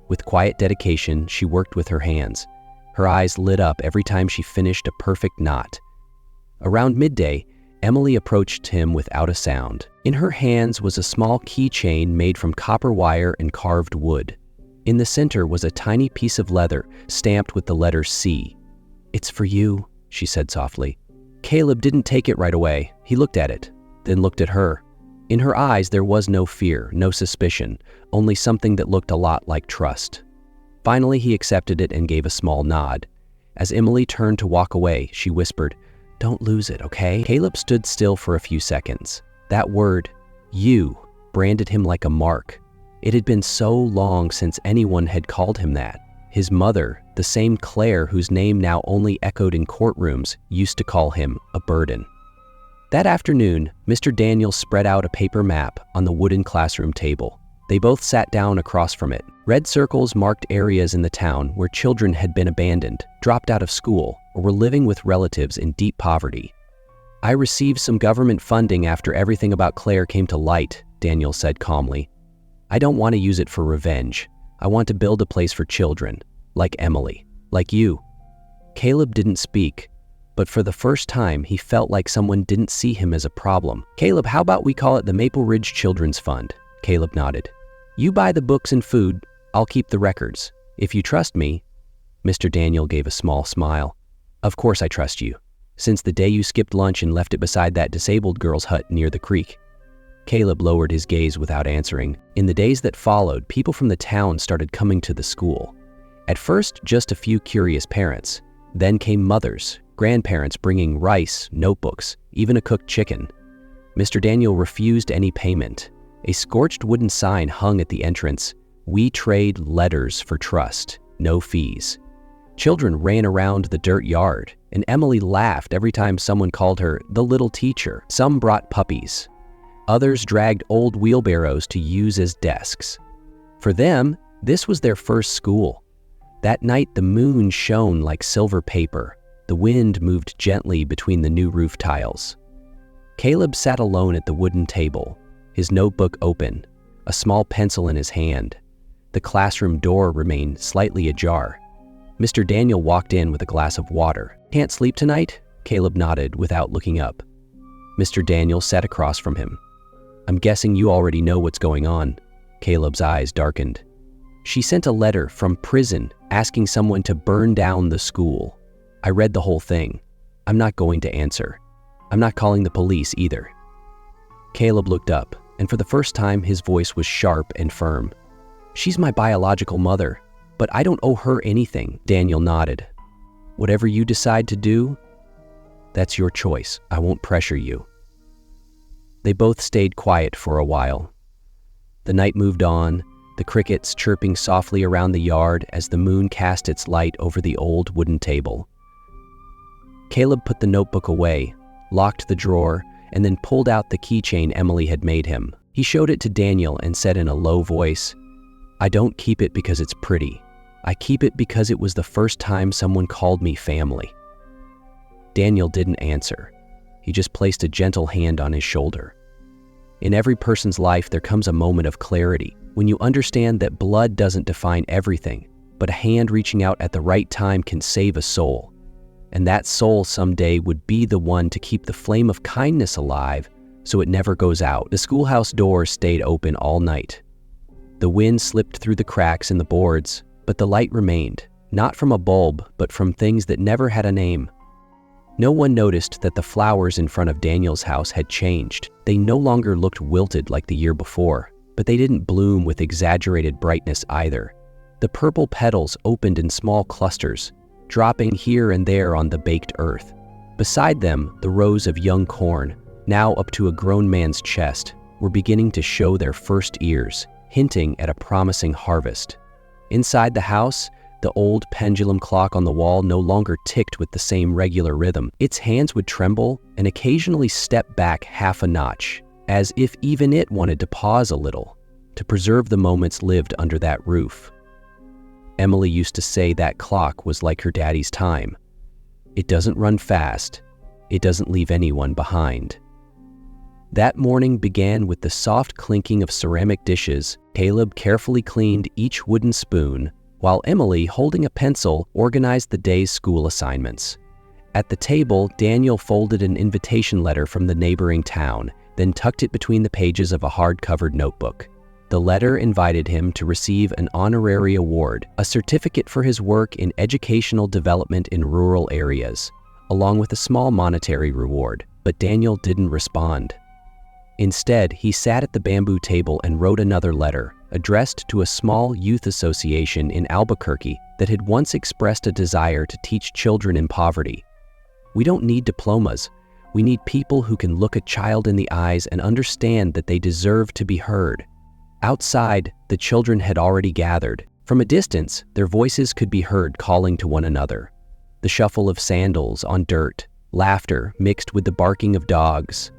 With quiet dedication, she worked with her hands. Her eyes lit up every time she finished a perfect knot. Around midday, Emily approached him without a sound. In her hands was a small keychain made from copper wire and carved wood. In the center was a tiny piece of leather stamped with the letter C. "It's for you," she said softly. Caleb didn't take it right away. He looked at it, then looked at her. In her eyes, there was no fear, no suspicion, only something that looked a lot like trust. Finally, he accepted it and gave a small nod. As Emily turned to walk away, she whispered, "Don't lose it, okay?" Caleb stood still for a few seconds. That word, "you," branded him like a mark. It had been so long since anyone had called him that. His mother, the same Claire whose name now only echoed in courtrooms, used to call him a burden. That afternoon, Mr. Daniel spread out a paper map on the wooden classroom table. They both sat down across from it. Red circles marked areas in the town where children had been abandoned, dropped out of school, or were living with relatives in deep poverty. "I received some government funding after everything about Claire came to light," Daniel said calmly. "I don't want to use it for revenge. I want to build a place for children, like Emily, like you." Caleb didn't speak, but for the first time, he felt like someone didn't see him as a problem. "Caleb, how about we call it the Maple Ridge Children's Fund?" Caleb nodded. "You buy the books and food, I'll keep the records. If you trust me." Mr. Daniel gave a small smile. "Of course I trust you. Since the day you skipped lunch and left it beside that disabled girl's hut near the creek." Caleb lowered his gaze without answering. In the days that followed, people from the town started coming to the school. At first, just a few curious parents. Then came mothers, grandparents bringing rice, notebooks, even a cooked chicken. Mr. Daniel refused any payment. A scorched wooden sign hung at the entrance. "We trade letters for trust, no fees." Children ran around the dirt yard, and Emily laughed every time someone called her the little teacher. Some brought puppies. Others dragged old wheelbarrows to use as desks. For them, this was their first school. That night, the moon shone like silver paper. The wind moved gently between the new roof tiles. Caleb sat alone at the wooden table, his notebook open, a small pencil in his hand. The classroom door remained slightly ajar. Mr. Daniel walked in with a glass of water. "Can't sleep tonight?" Caleb nodded without looking up. Mr. Daniel sat across from him. "I'm guessing you already know what's going on." Caleb's eyes darkened. "She sent a letter from prison asking someone to burn down the school. I read the whole thing. I'm not going to answer. I'm not calling the police either." Caleb looked up, and for the first time his voice was sharp and firm. "She's my biological mother, but I don't owe her anything." Daniel nodded. "Whatever you decide to do, that's your choice. I won't pressure you." They both stayed quiet for a while. The night moved on, the crickets chirping softly around the yard as the moon cast its light over the old wooden table. Caleb put the notebook away, locked the drawer, and then pulled out the keychain Emily had made him. He showed it to Daniel and said in a low voice, "I don't keep it because it's pretty. I keep it because it was the first time someone called me family." Daniel didn't answer. He just placed a gentle hand on his shoulder. In every person's life, there comes a moment of clarity when you understand that blood doesn't define everything, but a hand reaching out at the right time can save a soul. And that soul someday would be the one to keep the flame of kindness alive so it never goes out. The schoolhouse door stayed open all night. The wind slipped through the cracks in the boards, but the light remained, not from a bulb, but from things that never had a name. No one noticed that the flowers in front of Daniel's house had changed. They no longer looked wilted like the year before, but they didn't bloom with exaggerated brightness either. The purple petals opened in small clusters, dropping here and there on the baked earth. Beside them, the rows of young corn, now up to a grown man's chest, were beginning to show their first ears, hinting at a promising harvest. Inside the house, the old pendulum clock on the wall no longer ticked with the same regular rhythm. Its hands would tremble and occasionally step back half a notch, as if even it wanted to pause a little, to preserve the moments lived under that roof. Emily used to say that clock was like her daddy's time. It doesn't run fast. It doesn't leave anyone behind. That morning began with the soft clinking of ceramic dishes. Caleb carefully cleaned each wooden spoon, while Emily, holding a pencil, organized the day's school assignments. At the table, Daniel folded an invitation letter from the neighboring town, then tucked it between the pages of a hard-covered notebook. The letter invited him to receive an honorary award, a certificate for his work in educational development in rural areas, along with a small monetary reward, but Daniel didn't respond. Instead, he sat at the bamboo table and wrote another letter, addressed to a small youth association in Albuquerque that had once expressed a desire to teach children in poverty. "We don't need diplomas. We need people who can look a child in the eyes and understand that they deserve to be heard." Outside, the children had already gathered. From a distance, their voices could be heard calling to one another. The shuffle of sandals on dirt, laughter mixed with the barking of dogs.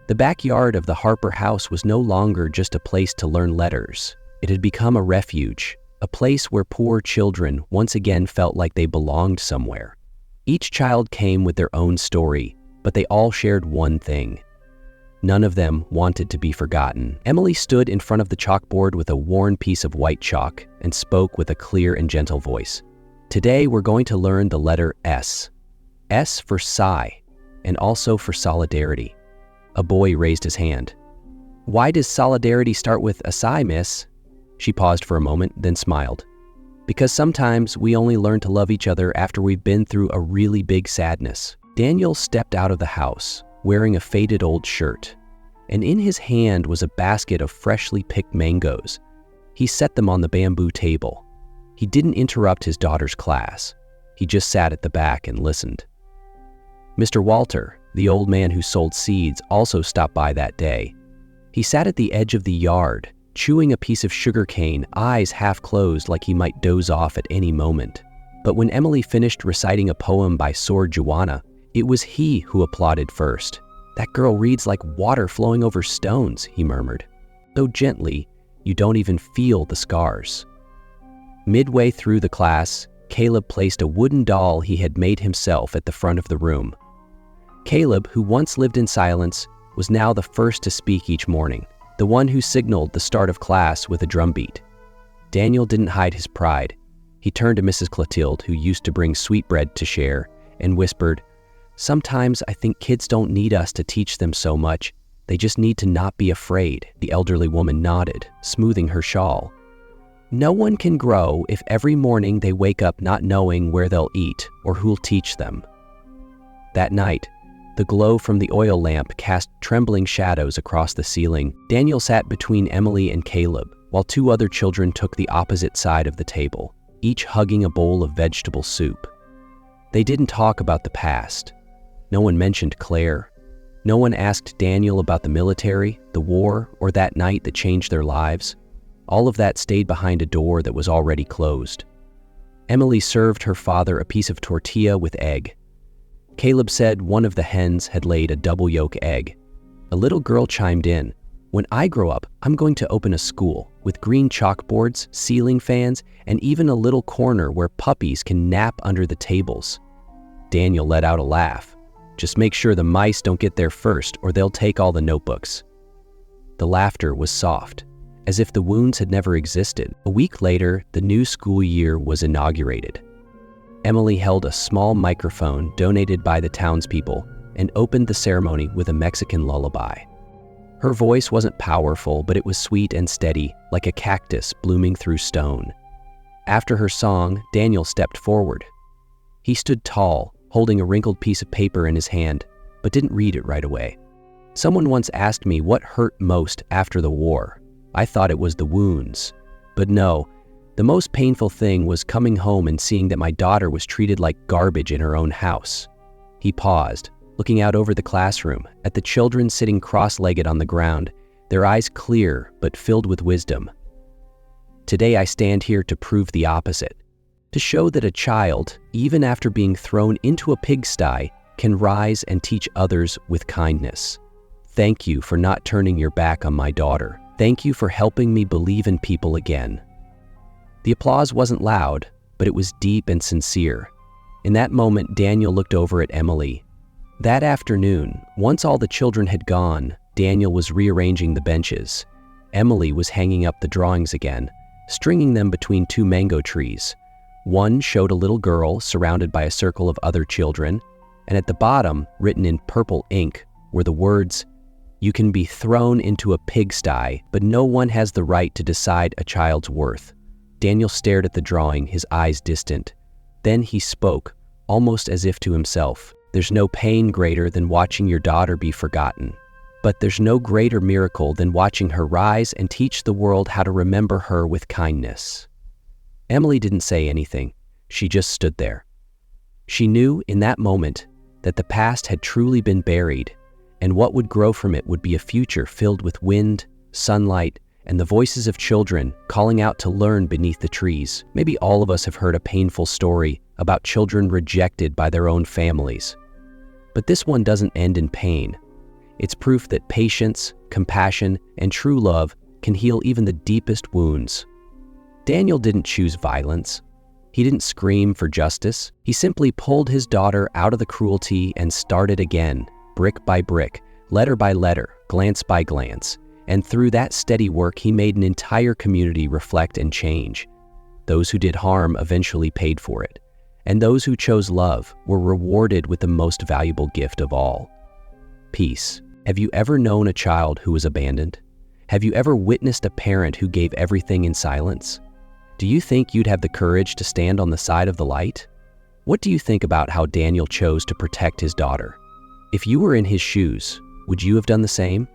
The backyard of the Harper house was no longer just a place to learn letters. It had become a refuge, a place where poor children once again felt like they belonged somewhere. Each child came with their own story, but they all shared one thing. None of them wanted to be forgotten. Emily stood in front of the chalkboard with a worn piece of white chalk and spoke with a clear and gentle voice. "Today we're going to learn the letter S. S for sigh, and also for solidarity." A boy raised his hand. "Why does solidarity start with a sigh, miss?" She paused for a moment, then smiled. "Because sometimes we only learn to love each other after we've been through a really big sadness." Daniel stepped out of the house, wearing a faded old shirt, and in his hand was a basket of freshly picked mangoes. He set them on the bamboo table. He didn't interrupt his daughter's class. He just sat at the back and listened. Mr. Walter, the old man who sold seeds, also stopped by that day. He sat at the edge of the yard, chewing a piece of sugar cane, eyes half closed like he might doze off at any moment. But when Emily finished reciting a poem by Sor Juana, it was he who applauded first. "That girl reads like water flowing over stones," he murmured. "So gently, you don't even feel the scars." Midway through the class, Caleb placed a wooden doll he had made himself at the front of the room. Caleb, who once lived in silence, was now the first to speak each morning, the one who signaled the start of class with a drumbeat. Daniel didn't hide his pride. He turned to Mrs. Clotilde, who used to bring sweetbread to share, and whispered, "Sometimes I think kids don't need us to teach them so much. They just need to not be afraid." The elderly woman nodded, smoothing her shawl. "No one can grow if every morning they wake up not knowing where they'll eat or who'll teach them." That night, the glow from the oil lamp cast trembling shadows across the ceiling. Daniel sat between Emily and Caleb, while two other children took the opposite side of the table, each hugging a bowl of vegetable soup. They didn't talk about the past. No one mentioned Claire. No one asked Daniel about the military, the war, or that night that changed their lives. All of that stayed behind a door that was already closed. Emily served her father a piece of tortilla with egg. Caleb said one of the hens had laid a double yolk egg. A little girl chimed in, "When I grow up, I'm going to open a school with green chalkboards, ceiling fans, and even a little corner where puppies can nap under the tables." Daniel let out a laugh. "Just make sure the mice don't get there first or they'll take all the notebooks." The laughter was soft, as if the wounds had never existed. A week later, the new school year was inaugurated. Emily held a small microphone donated by the townspeople and opened the ceremony with a Mexican lullaby. Her voice wasn't powerful, but it was sweet and steady, like a cactus blooming through stone. After her song, Daniel stepped forward. He stood tall, holding a wrinkled piece of paper in his hand, but didn't read it right away. "Someone once asked me what hurt most after the war. I thought it was the wounds. But no, the most painful thing was coming home and seeing that my daughter was treated like garbage in her own house." He paused, looking out over the classroom, at the children sitting cross-legged on the ground, their eyes clear but filled with wisdom. "Today I stand here to prove the opposite. To show that a child, even after being thrown into a pigsty, can rise and teach others with kindness. Thank you for not turning your back on my daughter. Thank you for helping me believe in people again." The applause wasn't loud, but it was deep and sincere. In that moment, Daniel looked over at Emily. That afternoon, once all the children had gone, Daniel was rearranging the benches. Emily was hanging up the drawings again, stringing them between two mango trees. One showed a little girl surrounded by a circle of other children, and at the bottom, written in purple ink, were the words, "You can be thrown into a pigsty, but no one has the right to decide a child's worth." Daniel stared at the drawing, his eyes distant. Then he spoke, almost as if to himself. "There's no pain greater than watching your daughter be forgotten. But there's no greater miracle than watching her rise and teach the world how to remember her with kindness." Emily didn't say anything. She just stood there. She knew in that moment that the past had truly been buried, and what would grow from it would be a future filled with wind, sunlight, and the voices of children calling out to learn beneath the trees. Maybe all of us have heard a painful story about children rejected by their own families. But this one doesn't end in pain. It's proof that patience, compassion, and true love can heal even the deepest wounds. Daniel didn't choose violence. He didn't scream for justice. He simply pulled his daughter out of the cruelty and started again, brick by brick, letter by letter, glance by glance. And through that steady work, he made an entire community reflect and change. Those who did harm eventually paid for it, and those who chose love were rewarded with the most valuable gift of all: peace. Have you ever known a child who was abandoned? Have you ever witnessed a parent who gave everything in silence? Do you think you'd have the courage to stand on the side of the light? What do you think about how Daniel chose to protect his daughter? If you were in his shoes, would you have done the same?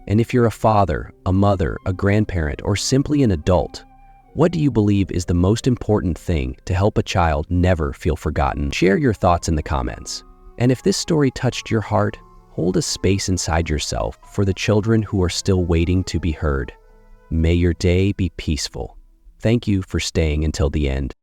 And if you're a father, a mother, a grandparent, or simply an adult, what do you believe is the most important thing to help a child never feel forgotten? Share your thoughts in the comments. And if this story touched your heart, hold a space inside yourself for the children who are still waiting to be heard. May your day be peaceful. Thank you for staying until the end.